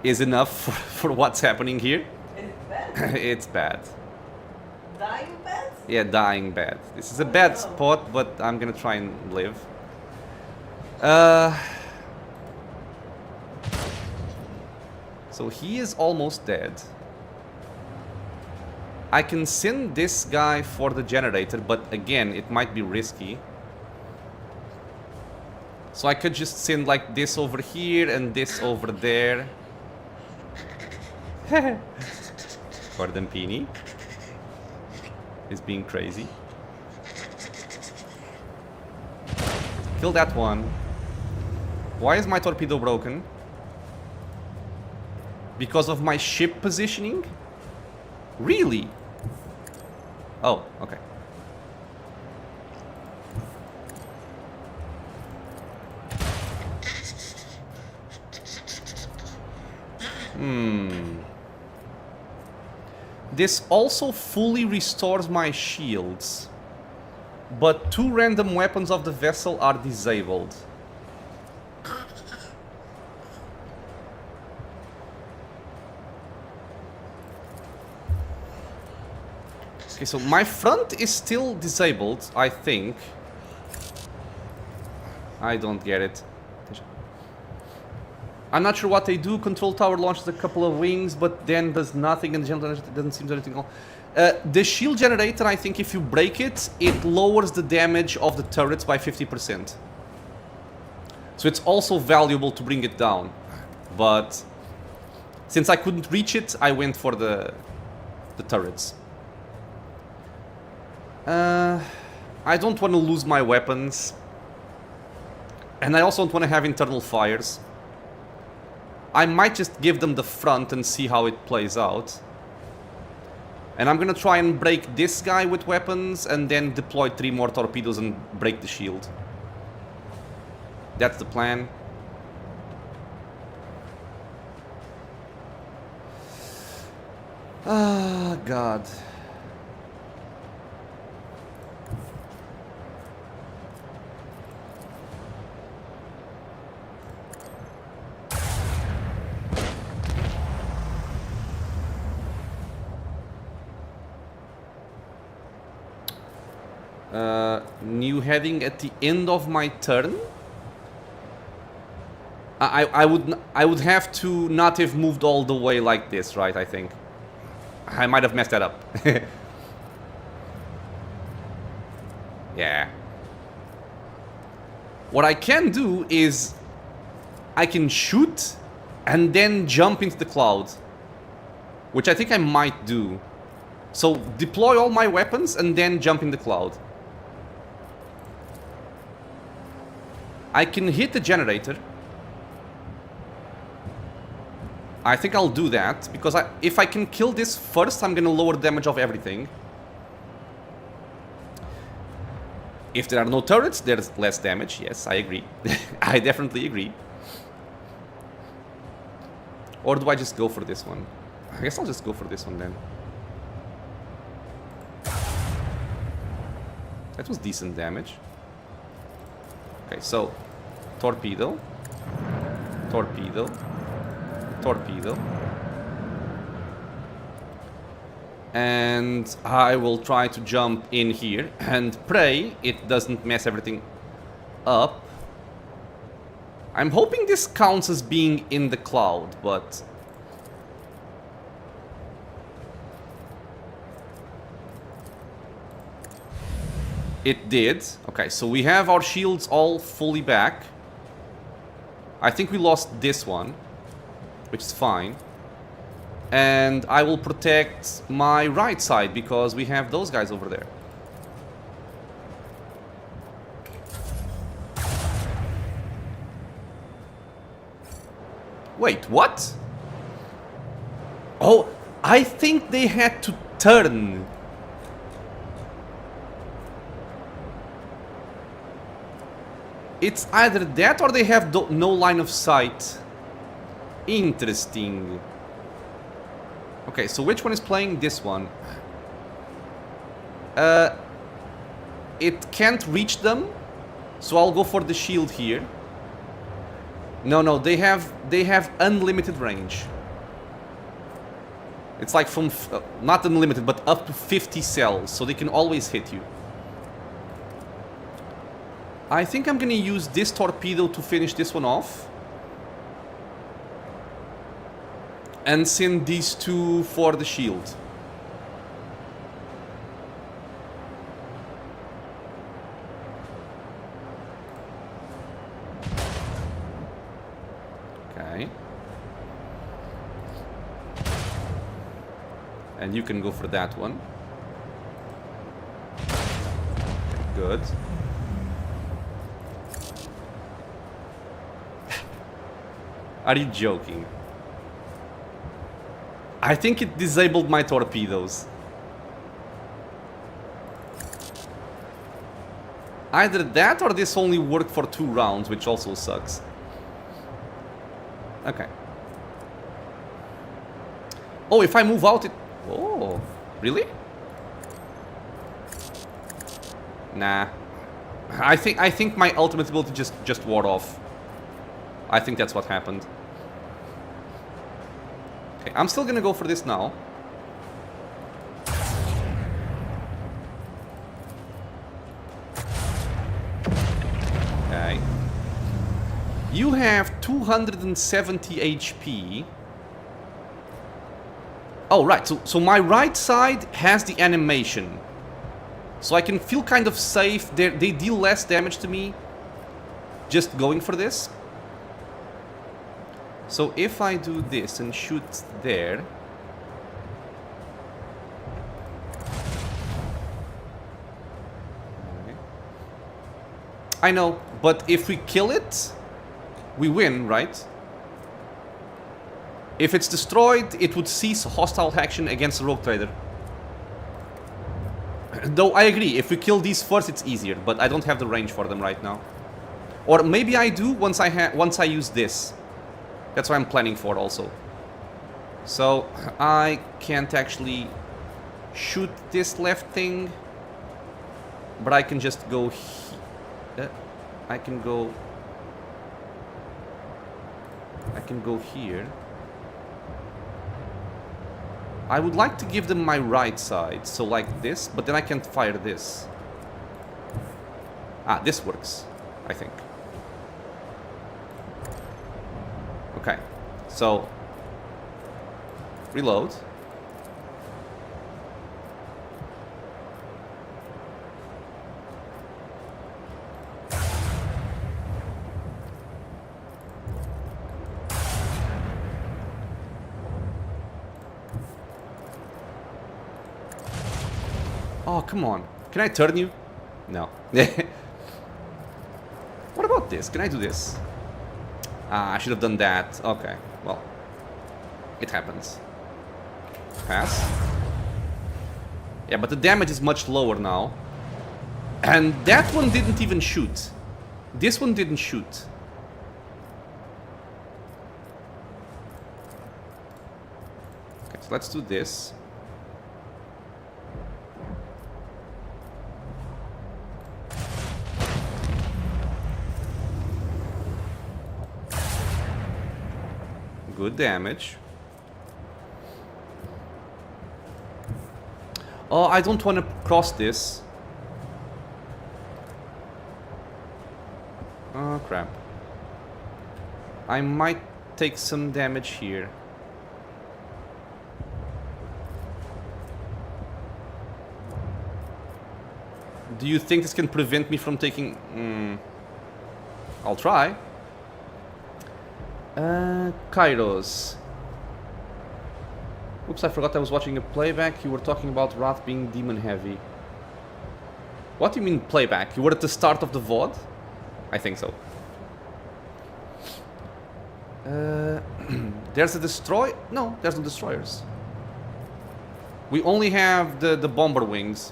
enough for what's happening here. It's bad. It's bad. Dying bad? Yeah, dying bad. This is a bad spot, but I'm gonna try and live. So he is almost dead. I can send this guy for the generator, but again, it might be risky. So I could just send like this over here and this over there. Cordon Pini is being crazy. Kill that one. Why is my torpedo broken? Because of my ship positioning? Really? Oh, okay. This also fully restores my shields, but 2 random weapons of the vessel are disabled. Okay, so my front is still disabled, I think. I don't get it. I'm not sure what they do. Control tower launches a couple of wings, but then does nothing, and the generator doesn't seem to do anything. The shield generator, I think if you break it, it lowers the damage of the turrets by 50%. So it's also valuable to bring it down. But since I couldn't reach it, I went for the turrets. I don't want to lose my weapons. And I also don't want to have internal fires. I might just give them the front and see how it plays out. And I'm gonna try and break this guy with weapons and then deploy 3 more torpedoes and break the shield. That's the plan. Ah, God. New heading at the end of my turn. I would have to not have moved all the way like this, right? I think I might have messed that up. Yeah. What I can do is I can shoot and then jump into the cloud, which I think I might do. So deploy all my weapons and then jump in the cloud. I can hit the generator. I think I'll do that, because if I can kill this first, I'm gonna lower the damage of everything. If there are no turrets, there's less damage. Yes, I agree. I definitely agree. Or do I just go for this one? I guess I'll just go for this one then. That was decent damage. Okay, so torpedo, torpedo, torpedo. And I will try to jump in here and pray it doesn't mess everything up. I'm hoping this counts as being in the cloud, but... It did. Okay, so we have our shields all fully back. I think we lost this one, which is fine. And I will protect my right side because we have those guys over there. Wait, what? Oh, I think they had to turn. It's either that or they have no line of sight. Interesting. Okay, so which one is playing? This one. It can't reach them, so I'll go for the shield here. No, they have unlimited range. It's like from not unlimited, but up to 50 cells, so they can always hit you. I think I'm gonna use this torpedo to finish this one off. And send these two for the shield. Okay. And you can go for that one. Good. Are you joking? I think it disabled my torpedoes. Either that or this only worked for 2 rounds, which also sucks. Okay. Oh, if I move out it... Oh, really? Nah. I think my ultimate ability just wore off. I think that's what happened. Okay, I'm still gonna go for this now. Okay. You have 270 HP. Oh, right. So my right side has the animation. So I can feel kind of safe. They deal less damage to me just going for this. So if I do this and shoot there... Okay. I know, but if we kill it, we win, right? If it's destroyed, it would cease hostile action against the Rogue Trader. Though I agree, if we kill these first, it's easier, but I don't have the range for them right now. Or maybe I do once I use this. That's what I'm planning for also. So I can't actually shoot this left thing, but I can just go I can go here. I would like to give them my right side, so like this, but then I can't fire this. Ah, this works, I think. Okay, so reload. Oh, come on. Can I turn you? No. What about this? Can I do this? Ah, I should have done that. Okay, well, it happens. Pass. Yeah, but the damage is much lower now. And that one didn't even shoot. This one didn't shoot. Okay, so let's do this. Good damage. Oh, I don't want to cross this. Oh, crap. I might take some damage here. Do you think this can prevent me from taking... I'll try. Kairos. Oops, I forgot I was watching a playback. You were talking about Wrath being demon heavy. What do you mean playback? You were at the start of the VOD? I think so. There's a destroy... No, there's no destroyers. We only have the bomber wings.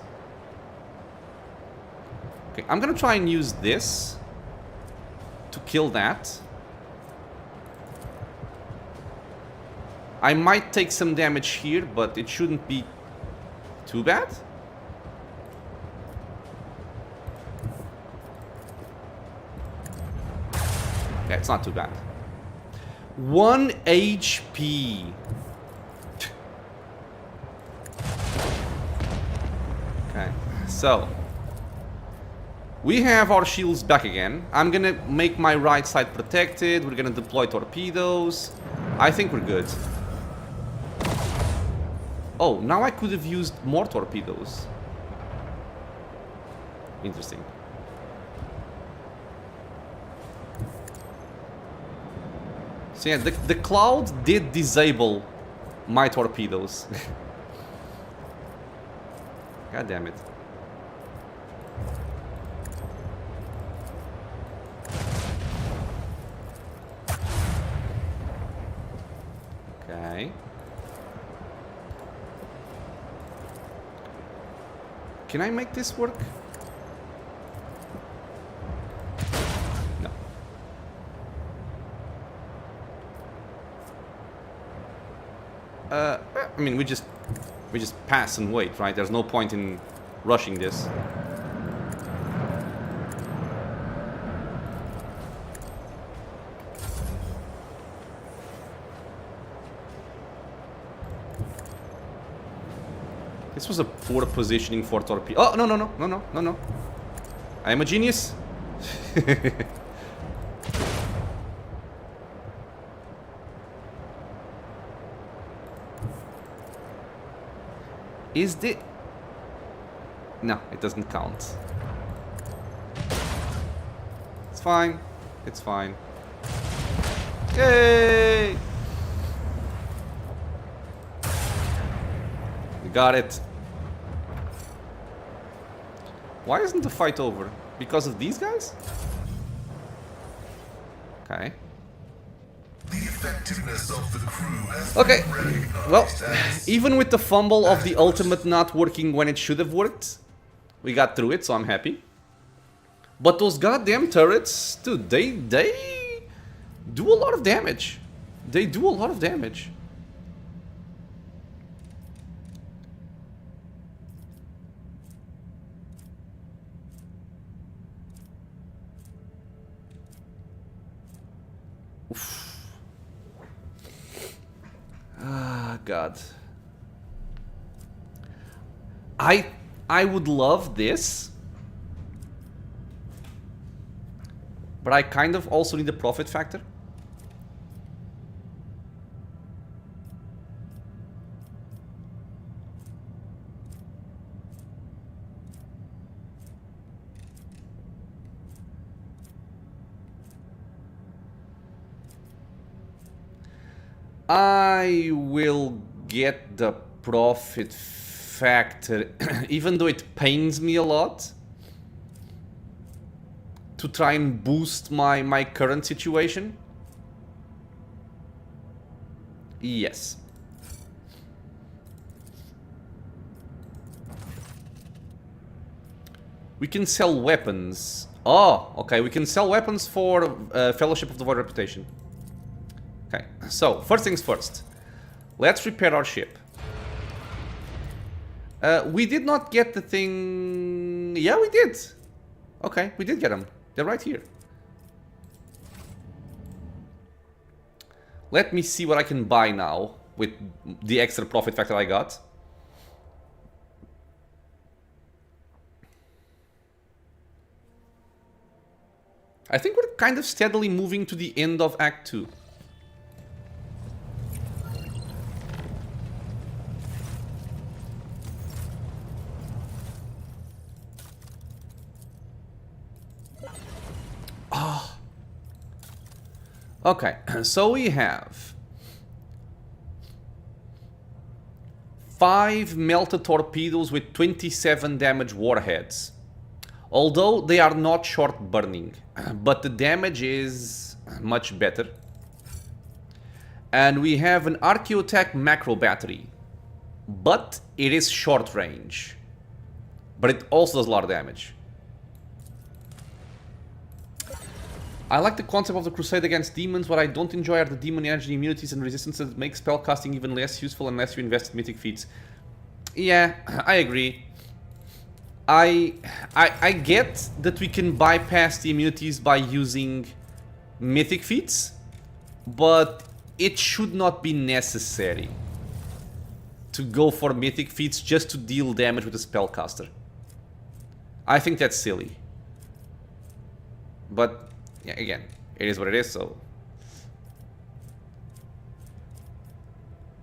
Okay, I'm gonna try and use this. to kill that. I might take some damage here, but it shouldn't be too bad. Yeah, it's not too bad. 1 HP. Okay, so we have our shields back again. I'm gonna make my right side protected. We're gonna deploy torpedoes. I think we're good. Oh, now I could have used more torpedoes. Interesting. So yeah, the cloud did disable my torpedoes. God damn it. Okay. Can I make this work? No. I mean, we just pass and wait, right? There's no point in rushing this. This was a poor positioning for torpedo. Oh, no, no, no, no, no, no, no. I am a genius. Is the... No, it doesn't count. It's fine. It's fine. Yay! We got it. Why isn't the fight over? Because of these guys? Okay. The effectiveness of the crew has Okay, been recognized well, as even with the fumble of the ultimate not working when it should have worked, we got through it, so I'm happy. But those goddamn turrets, dude, they do a lot of damage. They do a lot of damage. Ah, God. I would love this, but I kind of also need a profit factor. I will get the profit factor, even though it pains me a lot to try and boost my current situation. Yes. We can sell weapons. Oh, okay. We can sell weapons for Fellowship of the Void Reputation. Okay, so first things first. Let's repair our ship. We did not get the thing... Yeah, we did. Okay, we did get them. They're right here. Let me see what I can buy now with the extra profit factor I got. I think we're kind of steadily moving to the end of Act 2. Okay, so we have 5 melted torpedoes with 27 damage warheads. Although they are not short burning, but the damage is much better. And we have an Archaeotech macro battery, but it is short range. But it also does a lot of damage. I like the concept of the crusade against demons. What I don't enjoy are the demon energy immunities and resistances that make spellcasting even less useful unless you invest in mythic feats. Yeah, I agree. I get that we can bypass the immunities by using mythic feats, but it should not be necessary to go for mythic feats just to deal damage with a spellcaster. I think that's silly. But yeah, again, it is what it is, so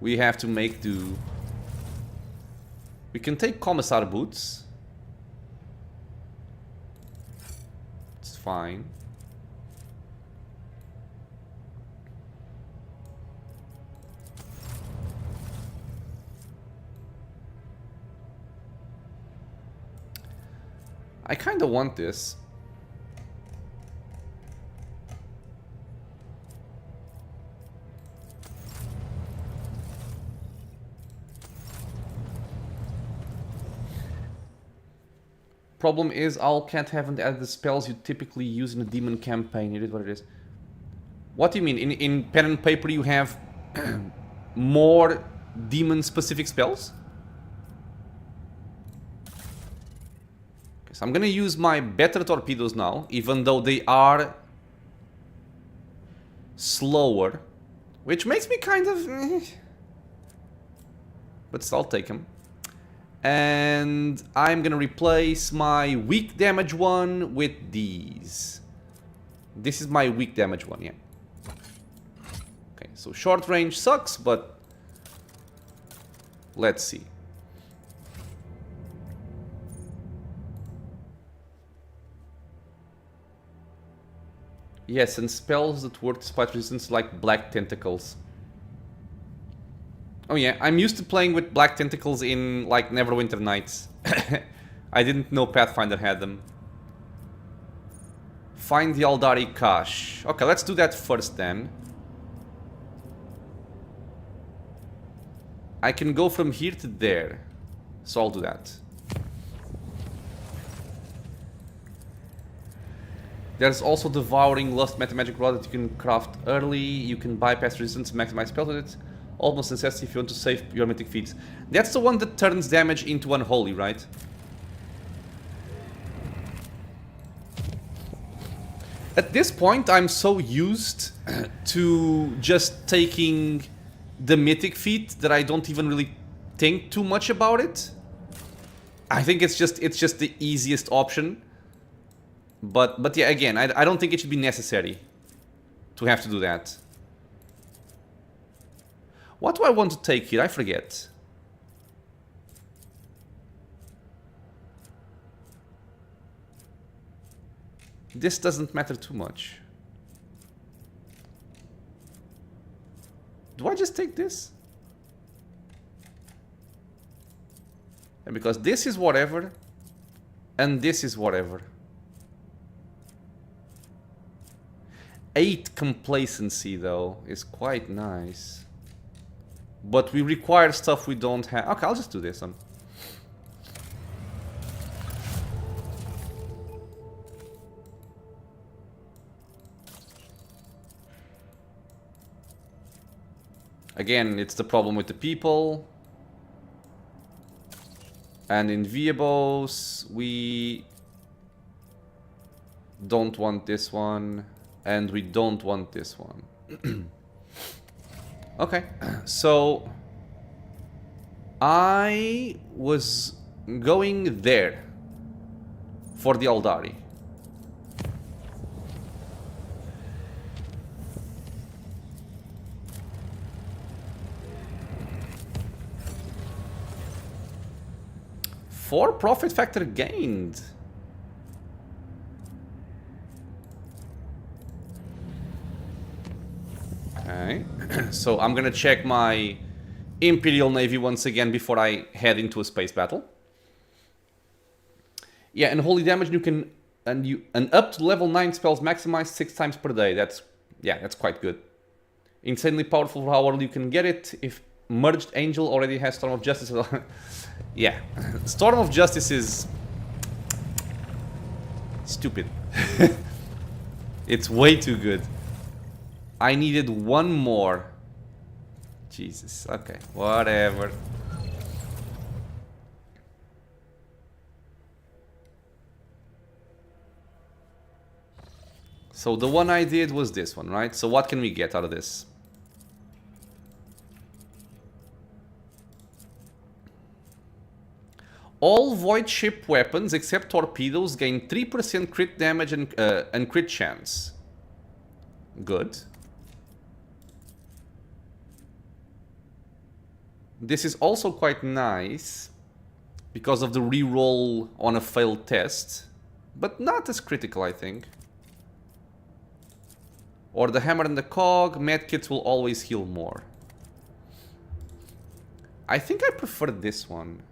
we have to make do. We can take Commissar boots. It's fine. I kind of want this. Problem is, Owlcat haven't added the spells you typically use in a demon campaign. It is what it is. What do you mean? In pen and paper you have more demon-specific spells? Okay, so I'm gonna use my better torpedoes now, even though they are slower, which makes me kind of... but still, I'll take them. And I'm gonna replace my weak damage one with these. This is my weak damage one, yeah. Okay, so short range sucks, but let's see. Yes, and spells that work despite resistance like Black Tentacles. Oh yeah, I'm used to playing with Black Tentacles in, like, Neverwinter Nights. I didn't know Pathfinder had them. Find the Aldari Cache. Okay, let's do that first then. I can go from here to there. So I'll do that. There's also Devouring Lust Metamagic Rod that you can craft early. You can bypass resistance and maximize spells with it. Almost necessity if you want to save your mythic feats. That's the one that turns damage into unholy, right? At this point, I'm so used to just taking the mythic feat that I don't even really think too much about it. I think it's just the easiest option. But yeah, again, I don't think it should be necessary to have to do that. What do I want to take here? I forget. This doesn't matter too much. Do I just take this? And because this is whatever, and this is whatever. 8 complacency though is quite nice. But we require stuff we don't have. Okay, I'll just do this one. Again, it's the problem with the people. And in Viebos, we don't want this one. And we don't want this one. Okay, so I was going there for the Aldari. Four profit factor gained. Okay, so I'm gonna check my Imperial Navy once again before I head into a space battle. Yeah, and holy damage you can and up to level 9 spells maximized 6 times per day. That's quite good. Insanely powerful for how early you can get it. If Merged Angel already has Storm of Justice. Yeah, Storm of Justice is stupid. It's way too good. I needed one more. Jesus. Okay. Whatever. So the one I did was this one, right? So what can we get out of this? All void ship weapons except torpedoes gain 3% crit damage and crit chance. Good. This is also quite nice because of the reroll on a failed test, but not as critical, I think. Or the hammer and the cog, medkits will always heal more. I think I prefer this one.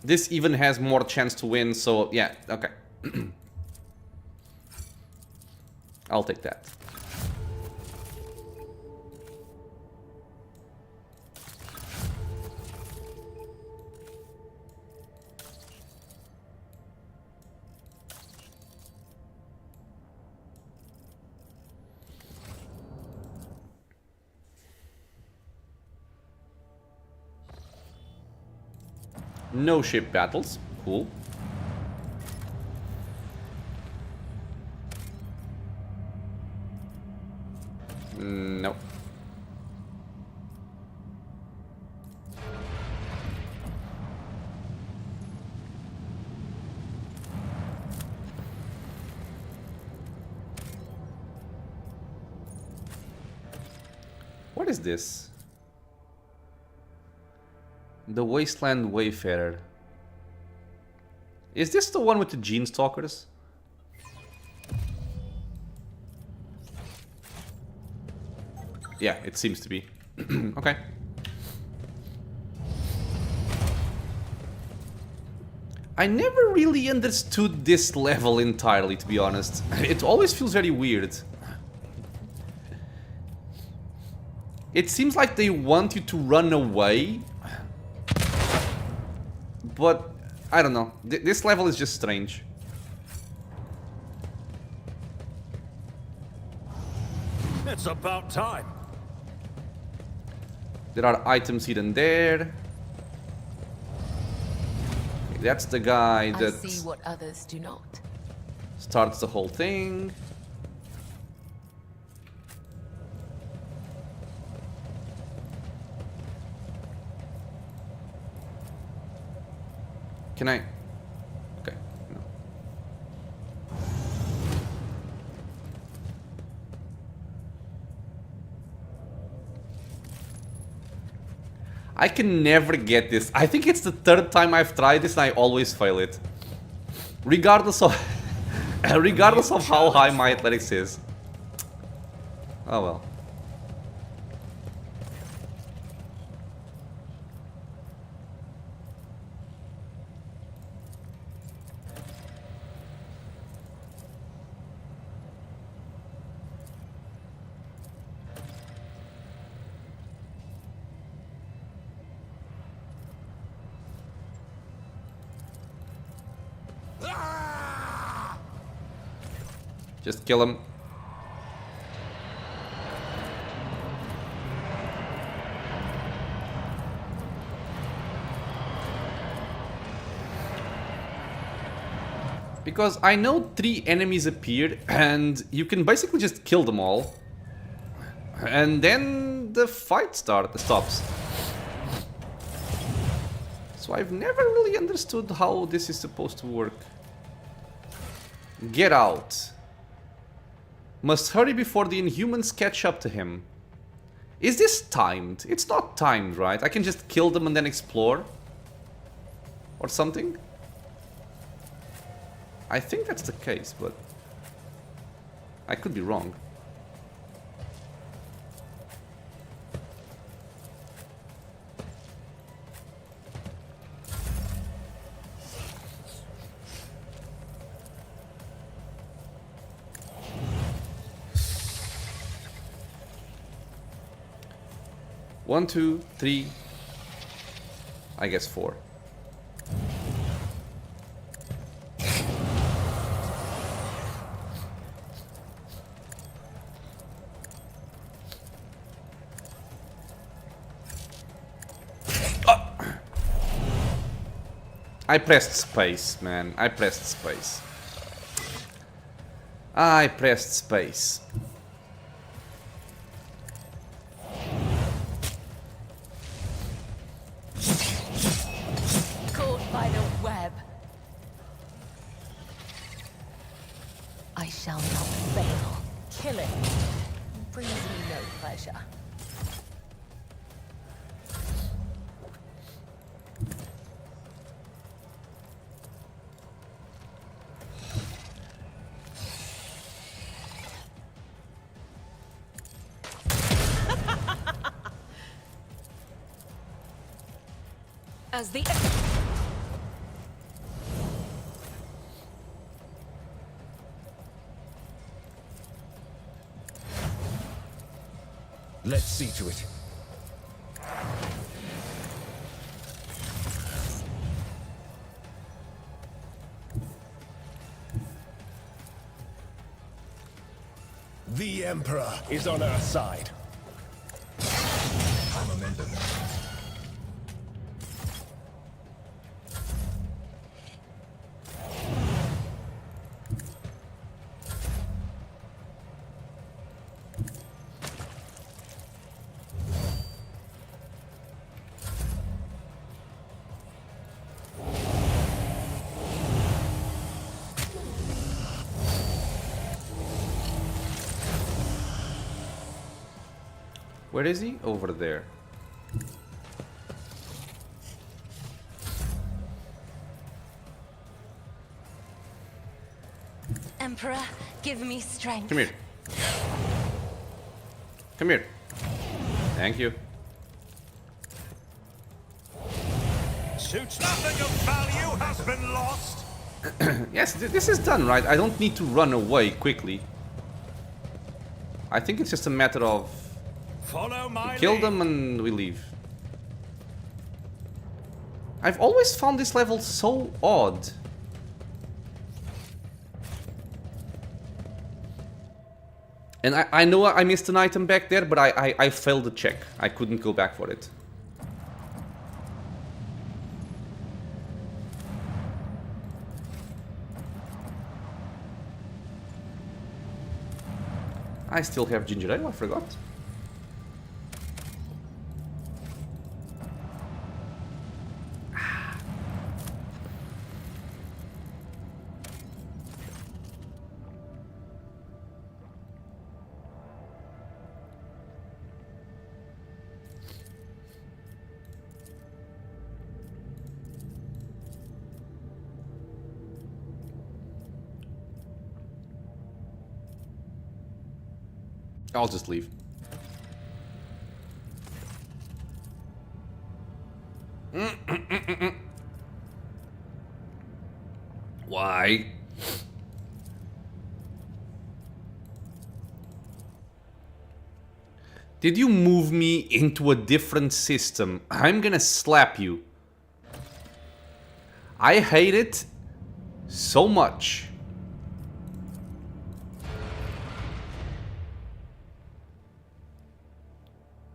This even has more chance to win, so yeah, okay. I'll take that. No ship battles. Cool. No. What is this? The Wasteland Wayfarer. Is this the one with the Gene Stalkers? Yeah, it seems to be. Okay. I never really understood this level entirely, to be honest. It always feels very weird. It seems like they want you to run away. But, I don't know. This level is just strange. It's about time. There are items hidden there. That's the guy I that see what others do not. starts the whole thing. Can I? Okay. No. I can never get this. I think it's the third time I've tried this and I always fail it. Regardless of regardless of how high my athletics is. Oh well. Just kill him. Because I know 3 enemies appeared and you can basically just kill them all. And then the fight stops. So I've never really understood how this is supposed to work. Get out. Must hurry before the Inhumans catch up to him. Is this timed? It's not timed, right? I can just kill them and then explore? Or something? I think that's the case, but... I could be wrong. One, two, three. I guess 4. I pressed space, man. I pressed space. I pressed space. Caught by the web. I shall not fail. Killing brings me no pleasure. As the Let's see to it. The Emperor is on our side. Momentum. Where is he? Over there. Emperor, give me strength. Come here. Come here. Thank you. Suits nothing of value has been lost. Yes, this is done, right? I don't need to run away quickly. I think it's just a matter of Follow my kill lead. them and we leave. I've always found this level so odd. And I know I missed an item back there, but I failed the check. I couldn't go back for it. I still have ginger ale, I forgot. I'll just leave. Why? Did you move me into a different system? I'm gonna slap you. I hate it so much.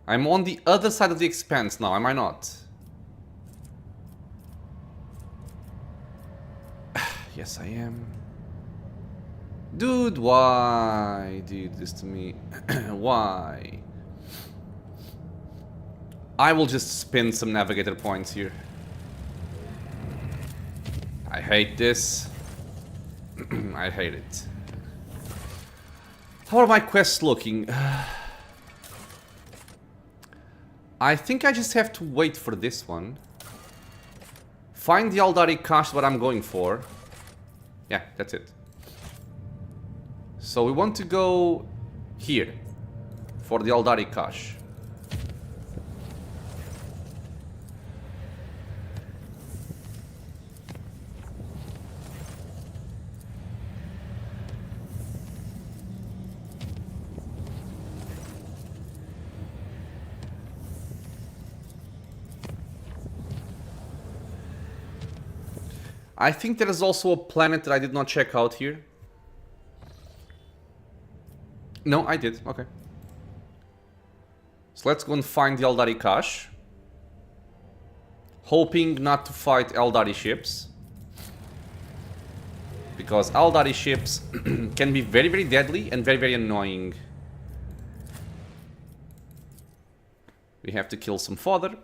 I'm on the other side of the expanse now, am I not? Yes, I am. Dude, why do you do this to me? Why? I will just spin some navigator points here. I hate this. I hate it. How are my quests looking? I think I just have to wait for this one. Find the Aldari Cache, what I'm going for. Yeah, that's it. So we want to go here for the Aldari Cache. I think there is also a planet that I did not check out here. No, I did. Okay. So let's go and find the Aldari Cache. Hoping not to fight Aldari ships. Because Aldari ships can be very, very deadly and very, very annoying. We have to kill some fodder.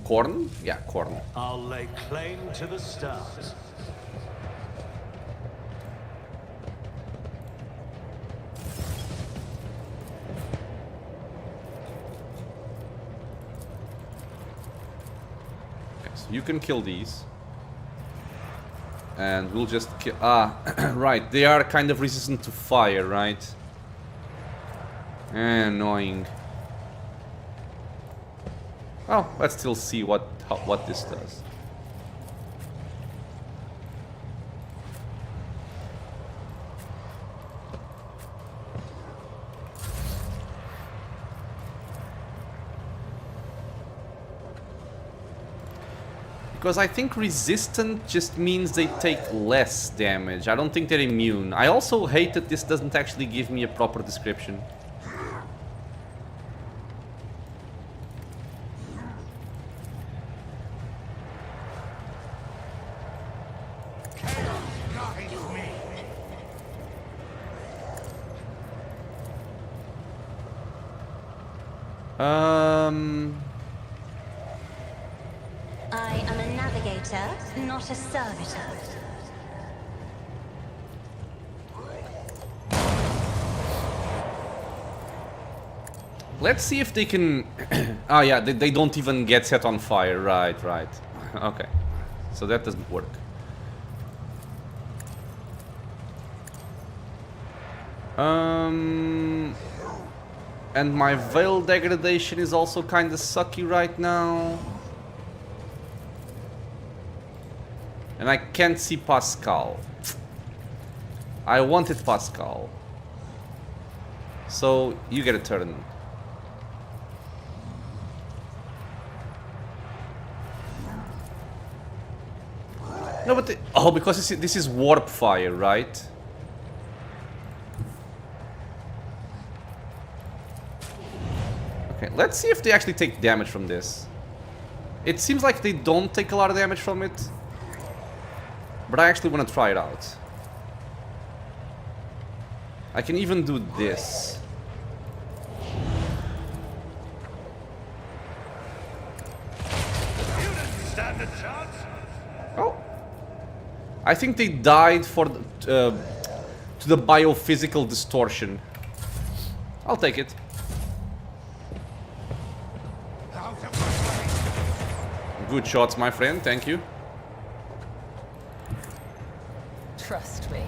Corn? Yeah, corn. I'll lay claim to the stars. Okay, so you can kill these. And we'll just kill... Ah, right. They are kind of resistant to fire, right? Annoying. Oh, let's still see what this does. Because I think resistant just means they take less damage. I don't think they're immune. I also hate that this doesn't actually give me a proper description. I am a navigator, not a servitor. Let's see if they can... Oh yeah, they don't even get set on fire. Right, right. Okay. So that doesn't work. And my veil degradation is also kinda sucky right now. And I can't see Pascal. I wanted Pascal. So, you get a turn. No, but... Oh, because this is warp fire, right? Okay, let's see if they actually take damage from this. It seems like they don't take a lot of damage from it. But I actually want to try it out. I can even do this. You didn't stand a chance. Oh. I think they died for to the biophysical distortion. I'll take it. Good shots, my friend. Thank you. Trust me.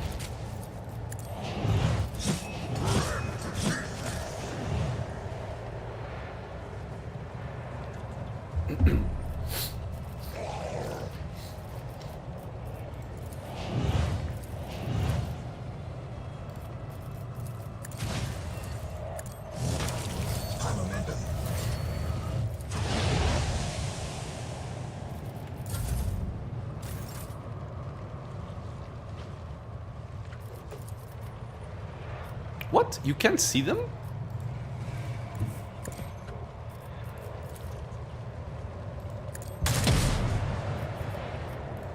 What? You can't see them?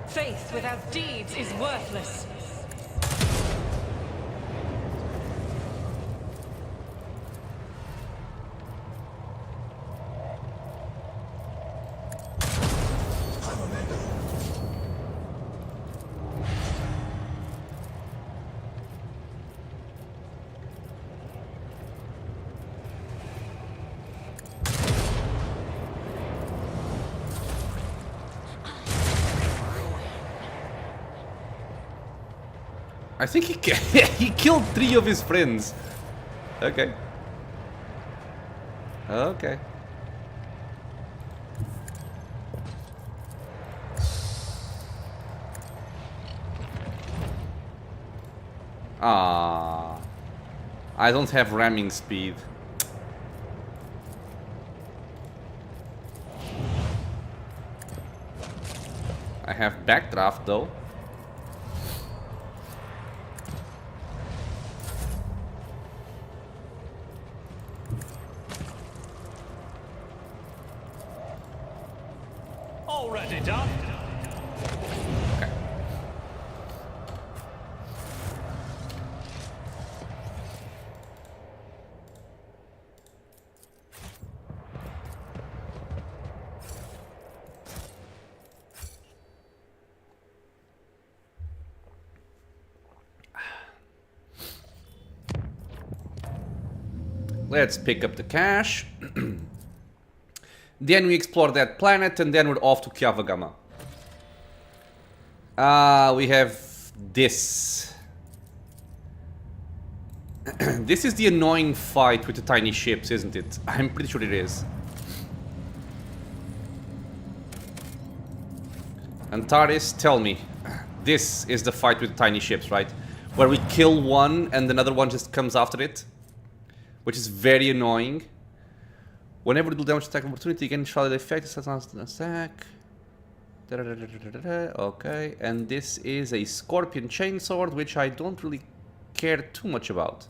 Faith without deeds is worthless. I think he killed 3 of his friends. Okay. Okay. Ah, I don't have ramming speed. I have backdraft though. Already done. Okay. Let's pick up the cash. Then we explore that planet, and then we're off to Kyavagama. We have this. This is the annoying fight with the tiny ships, isn't it? I'm pretty sure it is. Antares, tell me. This is the fight with the tiny ships, right? Where we kill one and another one just comes after it. Which is very annoying. Whenever we do damage attack opportunity, again, shrouded effect, attack. Okay, and this is a Scorpion Chainsword, which I don't really care too much about.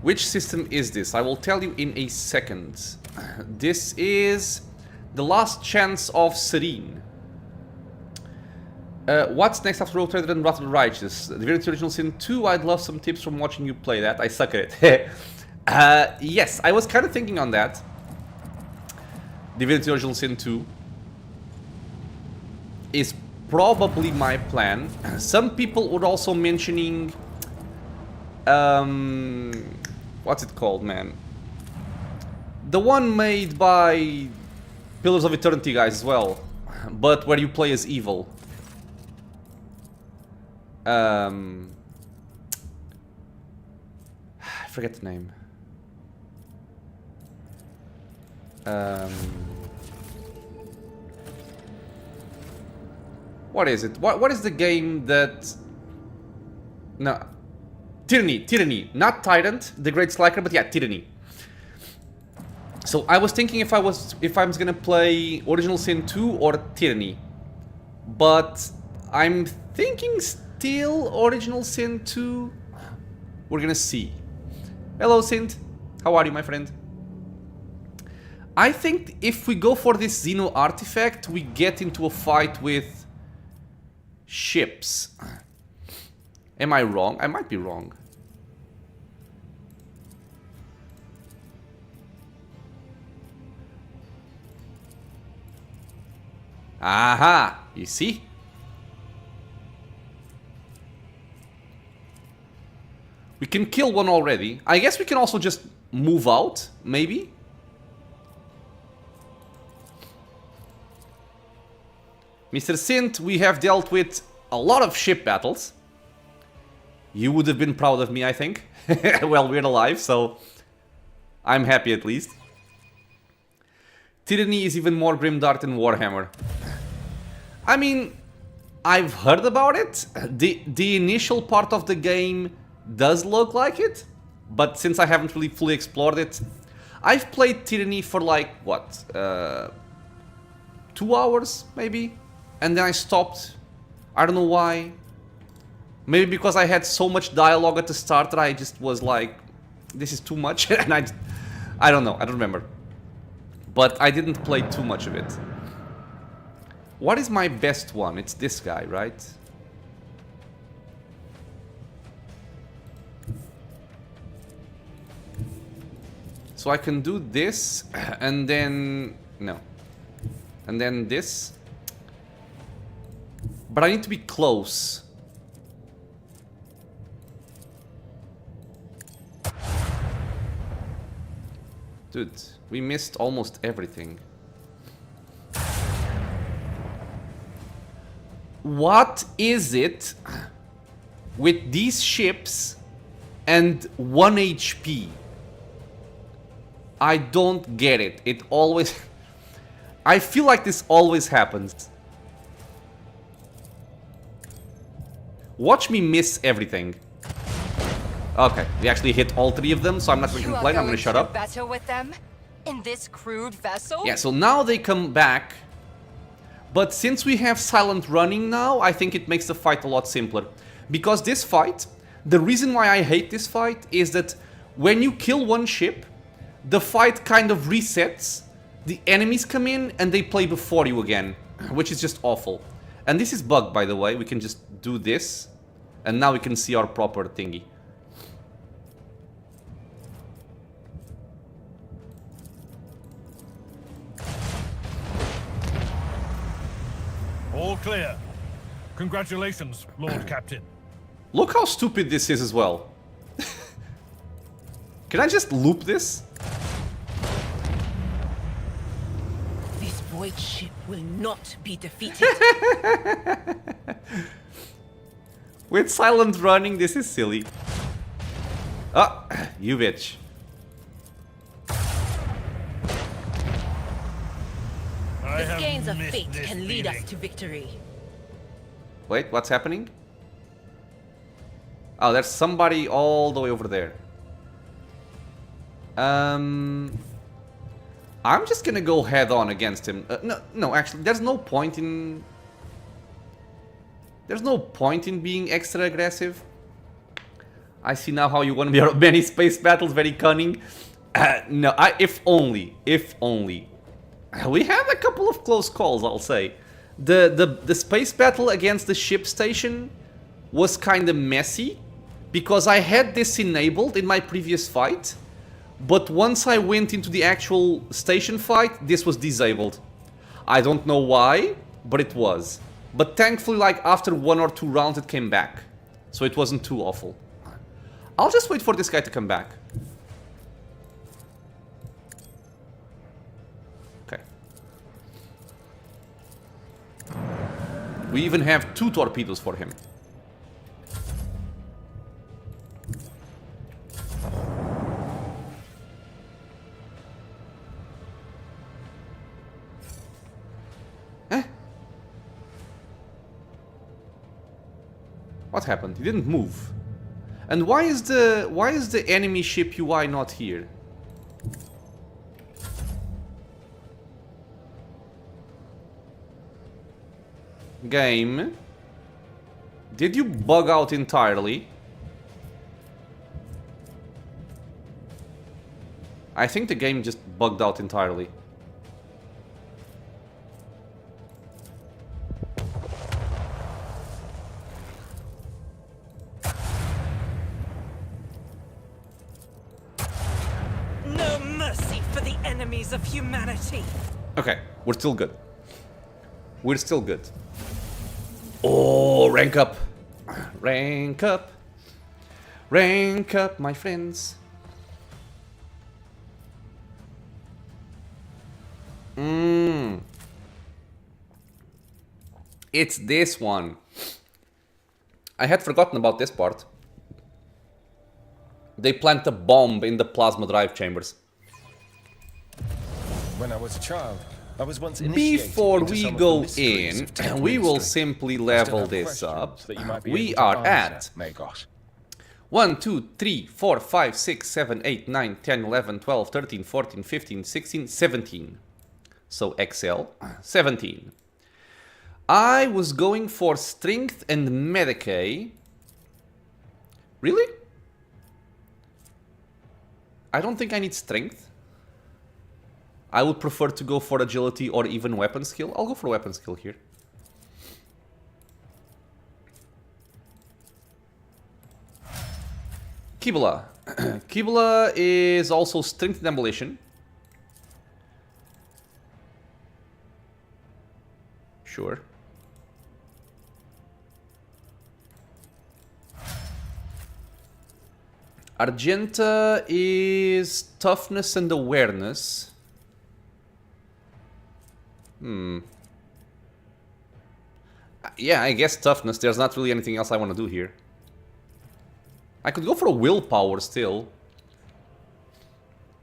Which system is this? I will tell you in a second. This is the Last Chance of Serene. What's next after Rogue Trader and Wrath of the Righteous? Divinity Original Sin 2, I'd love some tips from watching you play that. I suck at it. Yes, I was kind of thinking on that. Divinity Original Sin 2 is probably my plan. Some people were also mentioning... what's it called, man? The one made by Pillars of Eternity guys as well. But where you play as evil. I forget the name. What is it? What is the game that... No. Tyranny. Not Tyrant, the Great Slacker, but yeah, Tyranny. So I was thinking if I was gonna play Original Sin 2 or Tyranny. But I'm thinking still Original Sin 2. We're gonna see. Hello, Sint. How are you, my friend? I think if we go for this Xeno artifact, we get into a fight with ships. Am I wrong? I might be wrong. Aha! You see? We can kill one already. I guess we can also just move out, maybe? Mr. Sint, we have dealt with a lot of ship battles. You would have been proud of me, I think. Well, we're alive, so I'm happy at least. Tyranny is even more grimdark than Warhammer. I mean, I've heard about it. The initial part of the game does look like it, but since I haven't really fully explored it, I've played Tyranny for like, what, 2 hours, maybe? And then I stopped. I don't know why. Maybe because I had so much dialogue at the start that I just was like, this is too much, and I don't know, I don't remember. But I didn't play too much of it. What is my best one? It's this guy, right? So I can do this, and then... no. And then this. But I need to be close. Dude, we missed almost everything. What is it with these ships and 1 HP? I don't get it. It always... I feel like this always happens. Watch me miss everything. Okay, we actually hit all 3 of them, so I'm not going to complain. I'm going to shut up. Battle with them in this crude vessel? Yeah, so now they come back. But since we have silent running now, I think it makes the fight a lot simpler. Because this fight, the reason why I hate this fight is that when you kill one ship, the fight kind of resets. The enemies come in and they play before you again, which is just awful. And this is bugged, by the way. We can just do this, and now we can see our proper thingy. All clear. Congratulations, Lord Captain. Look how stupid this is as well. Can I just loop this? This void ship will not be defeated. With silent running, this is silly. Ah, you bitch. I The have skeins of missed fate this can lead us feeling. to victory. Wait, what's happening? Oh, there's somebody all the way over there. I'm just gonna go head on against him. No, actually, there's no point in... There's no point in being extra aggressive. I see now how you want to be many space battles, very cunning. No, if only. We had a couple of close calls, I'll say. The space battle against the ship station was kind of messy, because I had this enabled in my previous fight, but once I went into the actual station fight, this was disabled. I don't know why, but it was. But thankfully, like, after 1 or 2 rounds, it came back. So it wasn't too awful. I'll just wait for this guy to come back. Okay. We even have 2 torpedoes for him. What happened? He didn't move. And why is the enemy ship UI not here? Game. Did you bug out entirely? I think the game just bugged out entirely. No mercy for the enemies of humanity. Okay, we're still good. We're still good. Oh, rank up. Rank up. Rank up, my friends. It's this one. I had forgotten about this part. They plant a bomb in the plasma drive chambers. When I was a child, I was once initiated Before into we some of the go mysteries in, of Tech we will Ministry. simply I still level have this questions up. that you might be We able to are answer, at Magos. 1, 2, 3, 4, 5, 6, 7, 8, 9, 10, 11, 12, 13, 14, 15, 16, 17. So XL, 17. I was going for strength and Medicae. Really? I don't think I need strength. I would prefer to go for agility or even weapon skill. I'll go for weapon skill here. Kibula. Kibula is also strength and demolition. Sure. Argenta is toughness and awareness. Yeah, I guess toughness. There's not really anything else I want to do here. I could go for a willpower still.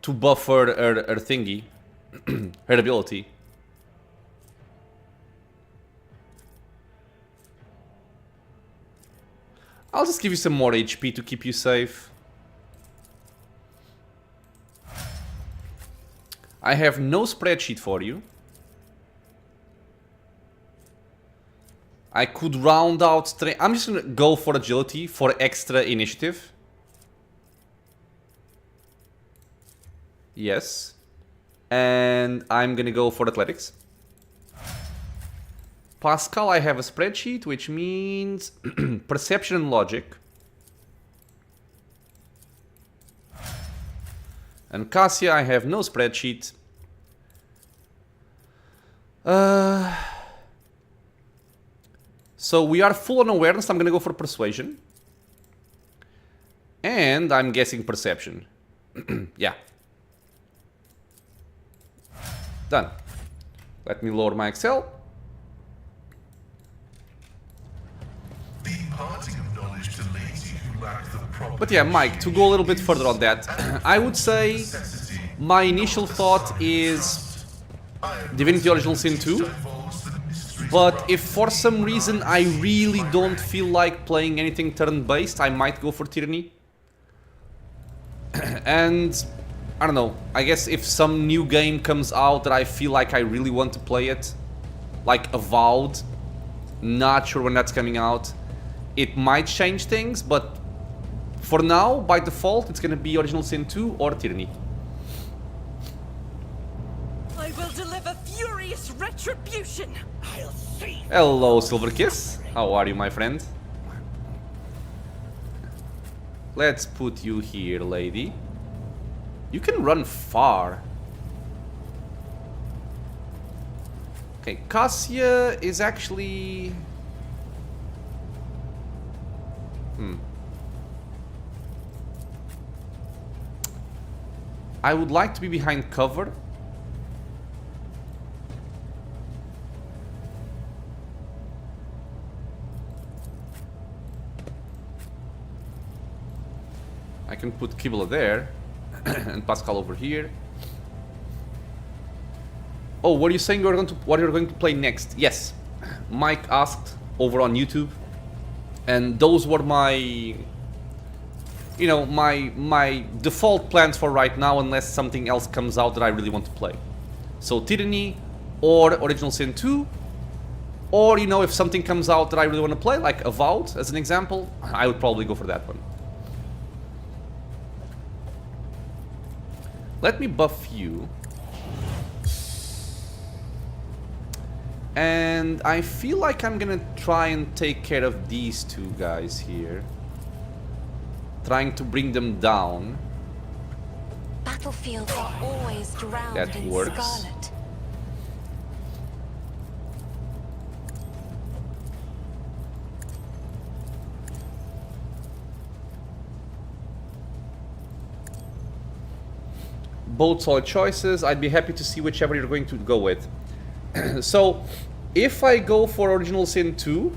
To buff her thingy. Her ability. I'll just give you some more HP to keep you safe. I have no spreadsheet for you. I could round out strength. I'm just gonna go for agility for extra initiative. Yes. And I'm gonna go for athletics. Pascal, I have a spreadsheet, which means perception and logic. And Cassia, I have no spreadsheet. So we are full on awareness. I'm gonna go for persuasion. And I'm guessing perception. Yeah. Done. Let me lower my Excel. The imparting of knowledge to lazy who lack the proper But yeah, Mike, to go a little bit further on that, I would say necessity my initial thought is Divinity Original Sin 2. involves the mysteries But if for some reason I really don't feel like playing anything turn-based, I might go for Tyranny. And I don't know, I guess if some new game comes out that I feel like I really want to play it, like Avowed, not sure when that's coming out, it might change things, but for now, by default, it's gonna be Original Sin 2 or Tyranny. I will deliver furious retribution. I'll see. Hello, Silverkiss. How are you, my friend? Let's put you here, lady. You can run far. Okay, Cassia is actually... I would like to be behind cover. I can put Kibble there. And Pascal over here. Oh, what are you saying you're going to what you're going to play next? Yes. Mike asked over on YouTube. And those were my my default plans for right now, unless something else comes out that I really want to play. So Tyranny or Original Sin 2. Or if something comes out that I really want to play, like Avowed as an example, I would probably go for that one. Let me buff you. And I feel like I'm gonna try and take care of these two guys here. Trying to bring them down. Battlefields are always drowned That in works. scarlet. Both solid choices. I'd be happy to see whichever you're going to go with. So, if I go for Original Sin 2,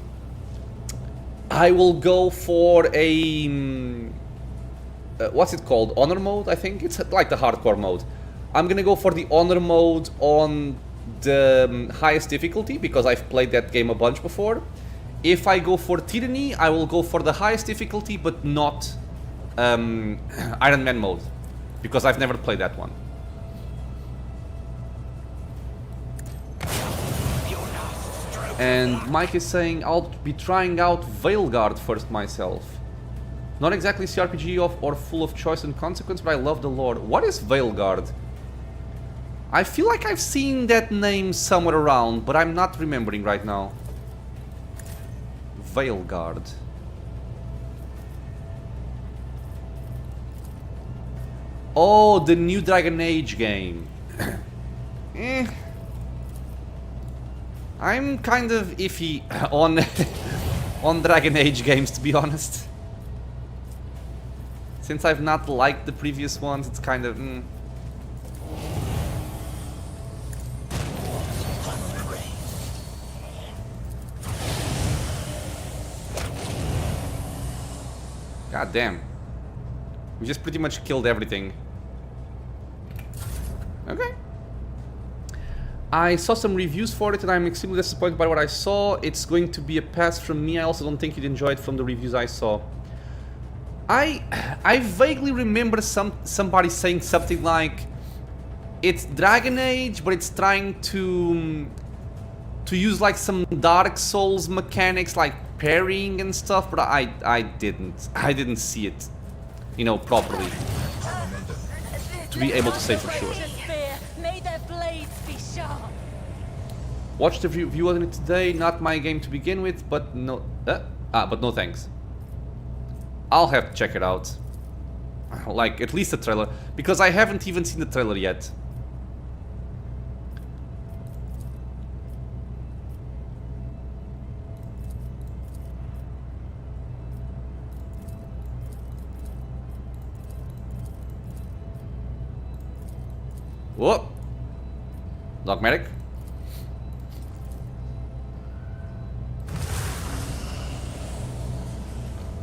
I will go for a... what's it called? Honor mode, I think? It's like the hardcore mode. I'm gonna go for the Honor mode on the highest difficulty, because I've played that game a bunch before. If I go for Tyranny, I will go for the highest difficulty, but not Iron Man mode. Because I've never played that one. And Mike is saying I'll be trying out Veilguard first myself. Not exactly CRPG or full of choice and consequence, but I love the lore. What is Veilguard? I feel like I've seen that name somewhere around, but I'm not remembering right now. Veilguard. Oh, the new Dragon Age game. I'm kind of iffy on on Dragon Age games, to be honest. Since I've not liked the previous ones, it's kind of... God damn. We just pretty much killed everything. Okay. I saw some reviews for it and I'm extremely disappointed by what I saw. It's going to be a pass from me. I also don't think you'd enjoy it from the reviews I saw. I vaguely remember somebody saying something like it's Dragon Age, but it's trying to use like some Dark Souls mechanics like parrying and stuff, but I didn't see it, you know, properly to be able to say for sure. May their blades be sharp. Watched the review on it today. Not my game to begin with, but no, but no thanks. I'll have to check it out. Like at least the trailer, because I haven't even seen the trailer yet. Whoop! Dogmatic.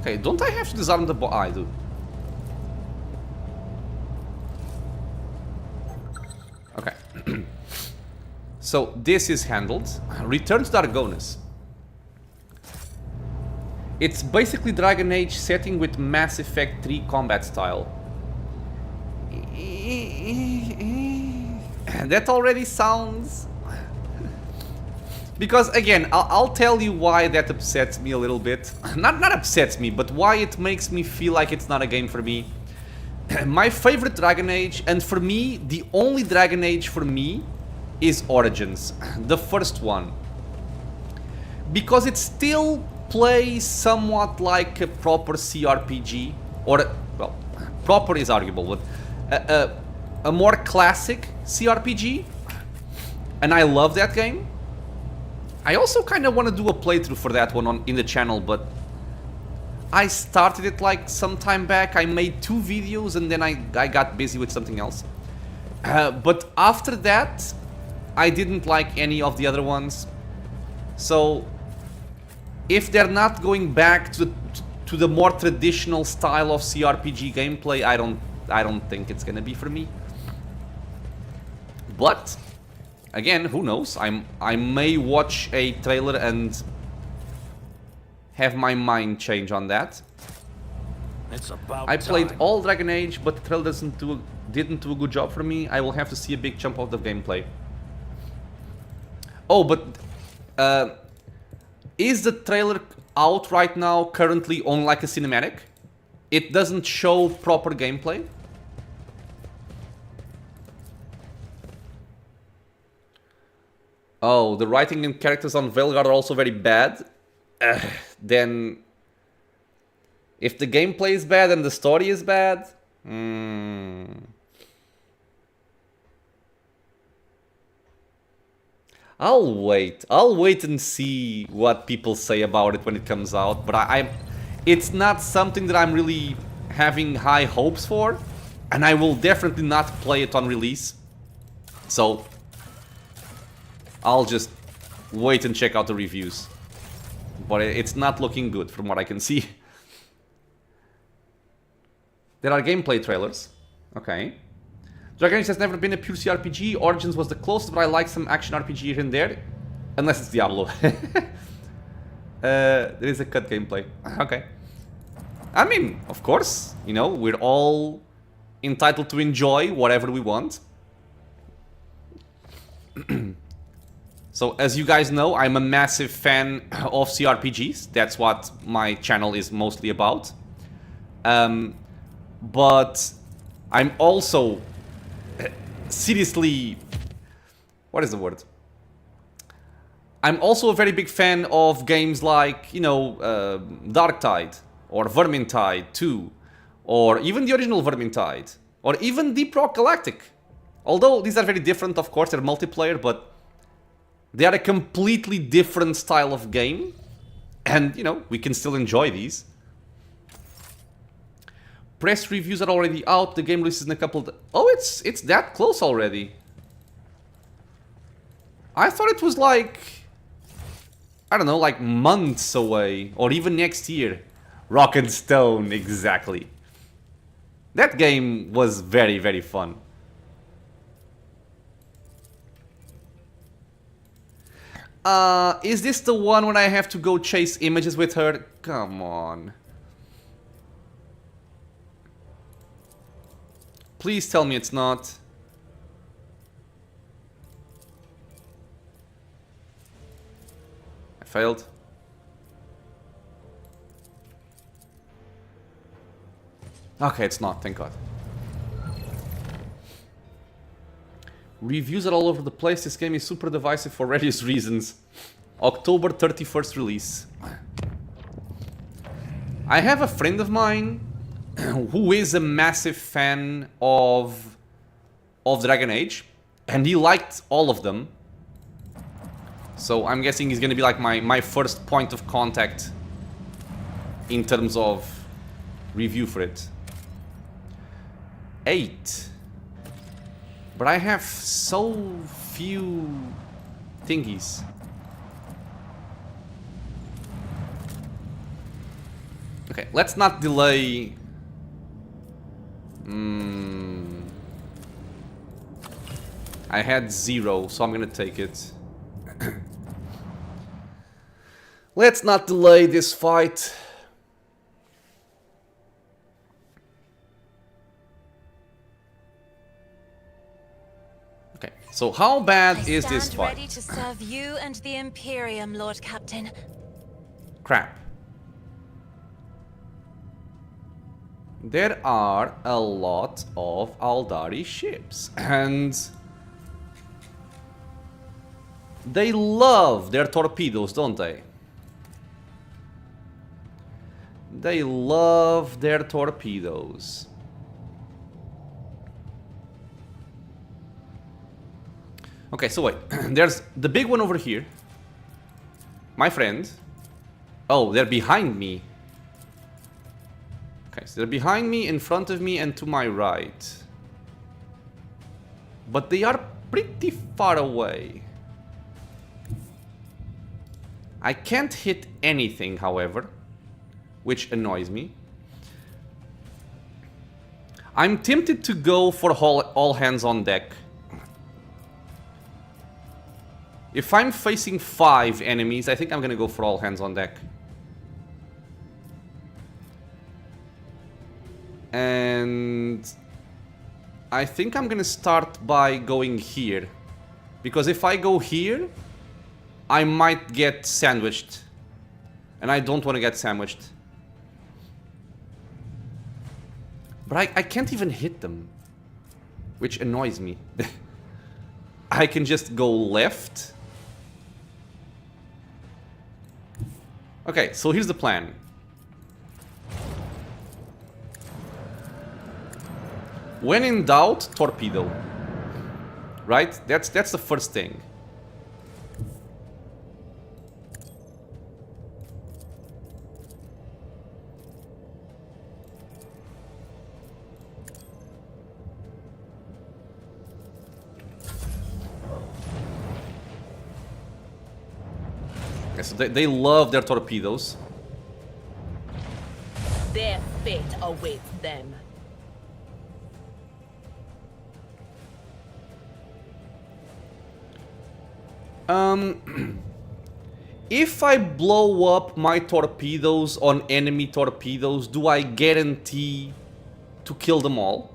Okay, don't I have to disarm the boss? I do. Okay. So this is handled. Return to Dargonus. It's basically Dragon Age setting with Mass Effect 3 combat style. That already sounds... Because again, I'll tell you why that upsets me a little bit. Not upsets me, but why it makes me feel like it's not a game for me. My favorite Dragon Age, and for me, the only Dragon Age for me, is Origins. The first one. Because it still plays somewhat like a proper CRPG. Or, well, proper is arguable, but a more classic CRPG. And I love that game. I also kind of want to do a playthrough for that one in the channel, but I started it like some time back. I made 2 videos and then I got busy with something else. But after that, I didn't like any of the other ones. So if they're not going back to the more traditional style of CRPG gameplay, I don't think it's gonna be for me. But again, who knows? I may watch a trailer and have my mind change on that. It's about I played time. all Dragon Age, but the trailer didn't do a good job for me. I will have to see a big chunk of the gameplay. Oh, but is the trailer out right now currently on like a cinematic? It doesn't show proper gameplay? Oh, the writing and characters on Veilguard are also very bad. Then, if the gameplay is bad and the story is bad, I'll wait and see what people say about it when it comes out. But it's not something that I'm really having high hopes for, and I will definitely not play it on release. So I'll just wait and check out the reviews. But it's not looking good from what I can see. There are gameplay trailers. Okay. Dragon Age has never been a pure CRPG. Origins was the closest, but I like some action RPG here and there. Unless it's Diablo. There is a cut gameplay. Okay. I mean, of course, you know, we're all entitled to enjoy whatever we want. So, as you guys know, I'm a massive fan of CRPGs. That's what my channel is mostly about. But I'm also seriously... What is the word? I'm also a very big fan of games like, you know, Darktide, or Vermintide 2, or even the original Vermintide, or even Deep Rock Galactic. Although these are very different, of course, they're multiplayer, but they are a completely different style of game, and, you know, we can still enjoy these. Press reviews are already out, the game releases in a couple of... Oh, it's that close already. I thought it was like... I don't know, like months away, or even next year. Rock and Stone, exactly. That game was very, very fun. Is this the one when I have to go chase images with her? Come on. Please tell me it's not. I failed. Okay, it's not, thank God. Reviews are all over the place. This game is super divisive for various reasons. October 31st release. I have a friend of mine who is a massive fan of Dragon Age, and he liked all of them. So I'm guessing he's gonna be like my first point of contact in terms of review for it. 8. But I have so few thingies. Okay, let's not delay. I had 0, so I'm gonna take it. Let's not delay this fight. Okay, so how bad is this stand fight? ready to serve you and the Imperium, Lord Captain. Crap. There are a lot of Aldari ships, and they love their torpedoes, don't they? They love their torpedoes. Okay, so wait. There's the big one over here. My friend. Oh, they're behind me. Okay, so they're behind me, in front of me, and to my right. But they are pretty far away. I can't hit anything, however, which annoys me. I'm tempted to go for all hands on deck. If I'm facing 5 enemies, I think I'm gonna go for all hands on deck. And I think I'm gonna start by going here. Because if I go here, I might get sandwiched. And I don't want to get sandwiched. But I can't even hit them. Which annoys me. I can just go left. Okay, so here's the plan. When in doubt, torpedo. Right? That's the first thing. Okay, so they love their torpedoes. Their fate awaits them. If I blow up my torpedoes on enemy torpedoes, do I guarantee to kill them all?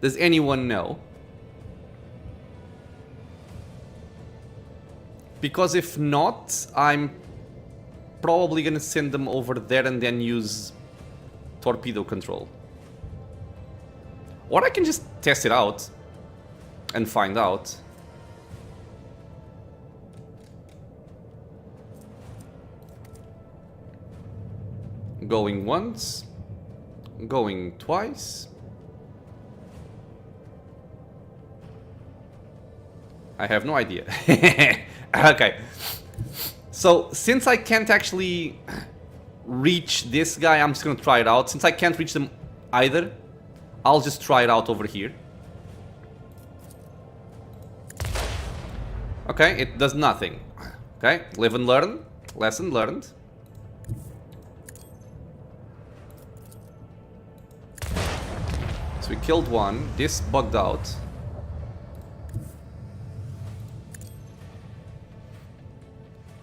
Does anyone know? Because if not, I'm probably gonna send them over there and then use torpedo control. Or I can just test it out and find out. Going once, going twice. I have no idea. Okay. So, since I can't actually reach this guy, I'm just gonna try it out. Since I can't reach them either, I'll just try it out over here. Okay, it does nothing. Okay, live and learn. Lesson learned. So we killed one. This bugged out.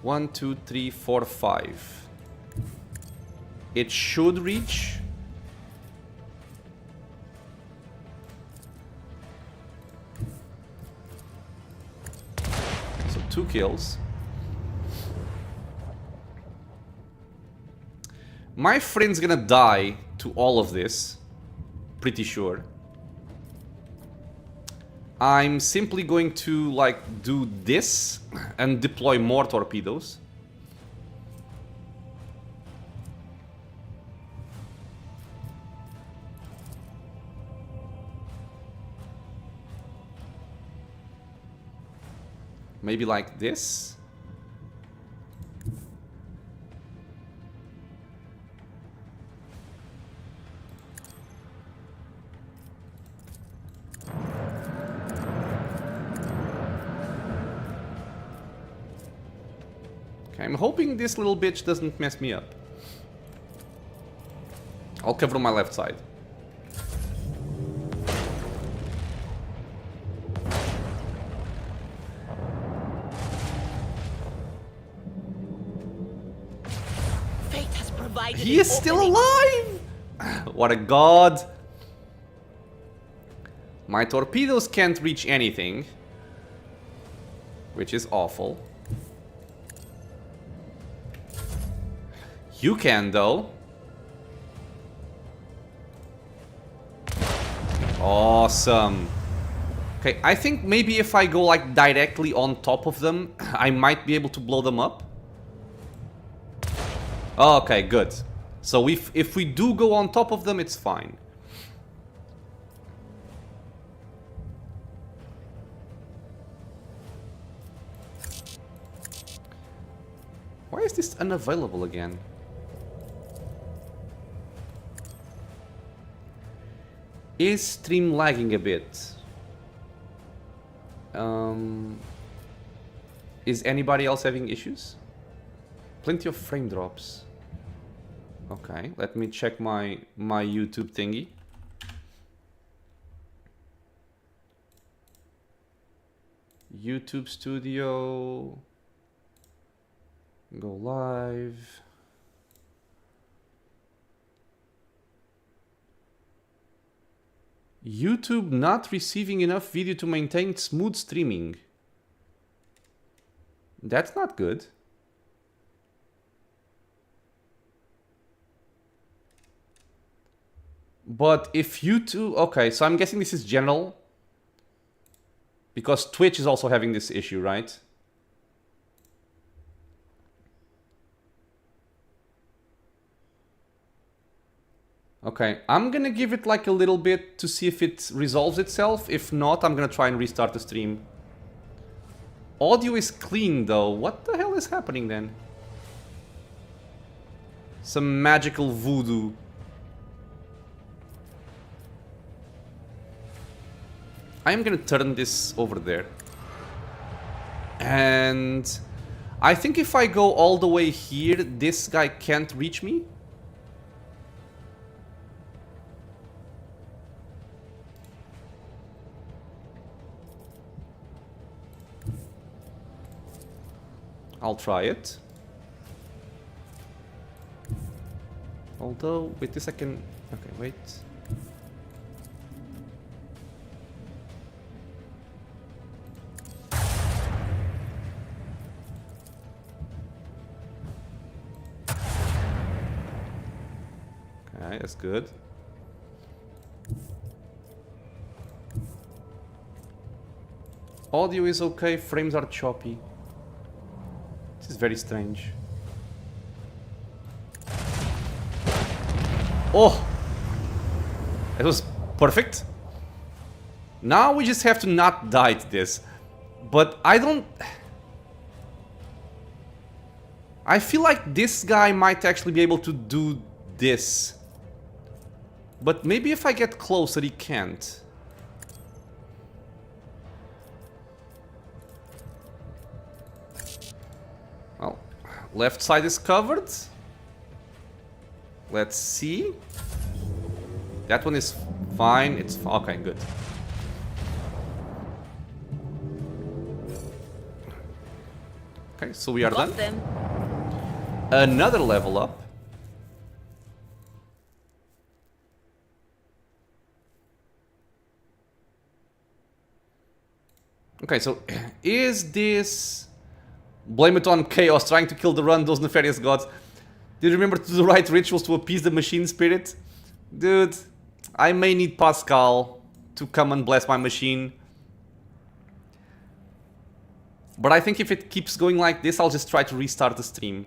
One, two, three, four, five. It should reach. So 2 kills. My friend's gonna die to all of this. Pretty sure. I'm simply going to like do this and deploy more torpedoes. Maybe like this. Okay, I'm hoping this little bitch doesn't mess me up. I'll cover my left side. Fate has provided. He an is still opening. alive! What a god. My torpedoes can't reach anything, which is awful. You can, though. Awesome. Okay, I think maybe if I go like directly on top of them, I might be able to blow them up. Okay, good. So if we do go on top of them, it's fine. Why is this unavailable again? Is stream lagging a bit? Is anybody else having issues? Plenty of frame drops. Okay, let me check my YouTube thingy. YouTube Studio. Go live. YouTube not receiving enough video to maintain smooth streaming. That's not good. But if YouTube... Okay, so I'm guessing this is general. Because Twitch is also having this issue, right? Okay, I'm gonna give it like a little bit to see if it resolves itself. If not, I'm gonna try and restart the stream. Audio is clean though. What the hell is happening then? Some magical voodoo. I am gonna turn this over there. And I think if I go all the way here, this guy can't reach me. I'll try it. Although, with this I can... Okay, wait. Okay, that's good. Audio is okay, frames are choppy. This is very strange. Oh! It was perfect. Now we just have to not die to this. But I don't... I feel like this guy might actually be able to do this. But maybe if I get closer he can't. Well, left side is covered. Let's see. That one is Fine, it's okay, good. Okay, so we are done. Got them. Another level up. Okay, so is this... Blame it on Chaos trying to kill the run, those nefarious gods. Did you remember to do the right rituals to appease the machine spirit? Dude, I may need Pascal to come and bless my machine. But I think if it keeps going like this, I'll just try to restart the stream.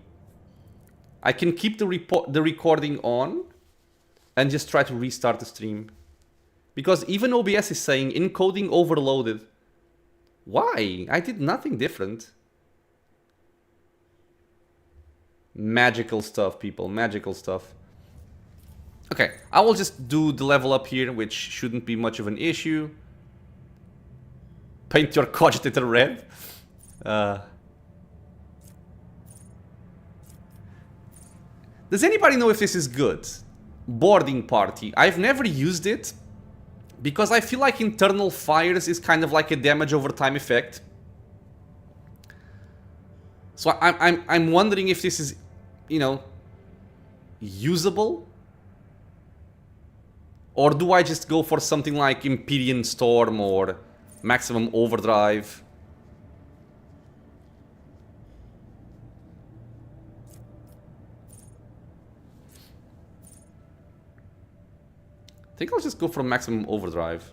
I can keep the recording on and just try to restart the stream. Because even OBS is saying encoding overloaded. Why? I did nothing different. Magical stuff, people. Magical stuff. Okay, I will just do the level up here, which shouldn't be much of an issue. Paint your cogitator red. Does anybody know if this is good? Boarding party. I've never used it because I feel like internal fires is kind of like a damage over time effect. So I'm wondering if this is, you know, usable, or do I just go for something like Empyrean Storm or Maximum Overdrive? I think I'll just go for Maximum Overdrive.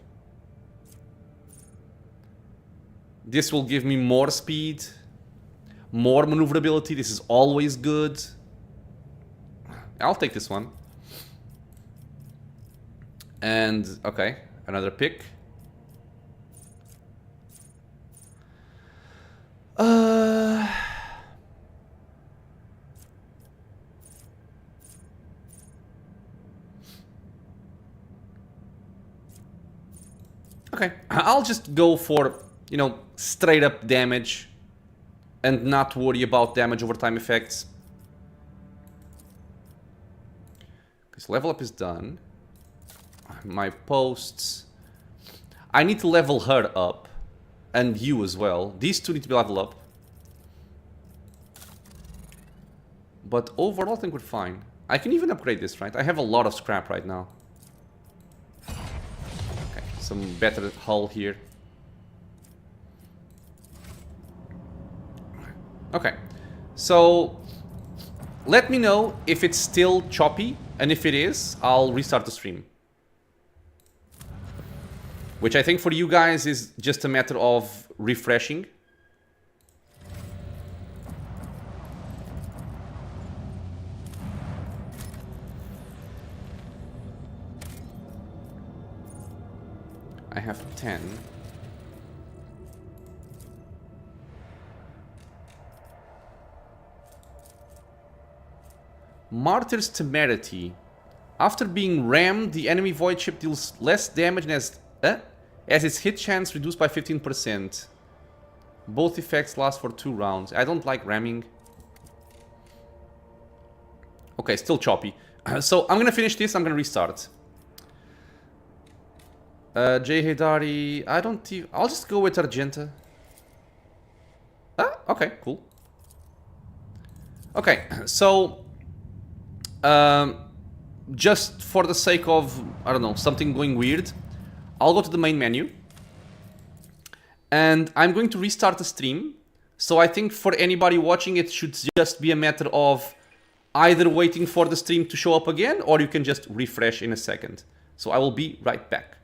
This will give me more speed, more maneuverability. This is always good. I'll take this one. And, okay, another pick. Okay, I'll just go for, you know, straight up damage and not worry about damage over time effects. Because level up is done. My posts. I need to level her up. And you as well. These two need to be leveled up. But overall I think we're fine. I can even upgrade this, right? I have a lot of scrap right now. Some better hull here. Okay, so let me know if it's still choppy, and if it is, I'll restart the stream. Which I think for you guys is just a matter of refreshing. I have 10. Martyr's Temerity. After being rammed, the enemy void ship deals less damage as its hit chance reduced by 15%. Both effects last for 2 rounds. I don't like ramming. Okay, still choppy. So I'm gonna finish this, I'm gonna restart. Jay Haydari, I don't even... I'll just go with Argenta. Ah, okay, cool. Okay, so... just for the sake of, I don't know, something going weird, I'll go to the main menu. And I'm going to restart the stream. So I think for anybody watching, it should just be a matter of either waiting for the stream to show up again, or you can just refresh in a second. So I will be right back.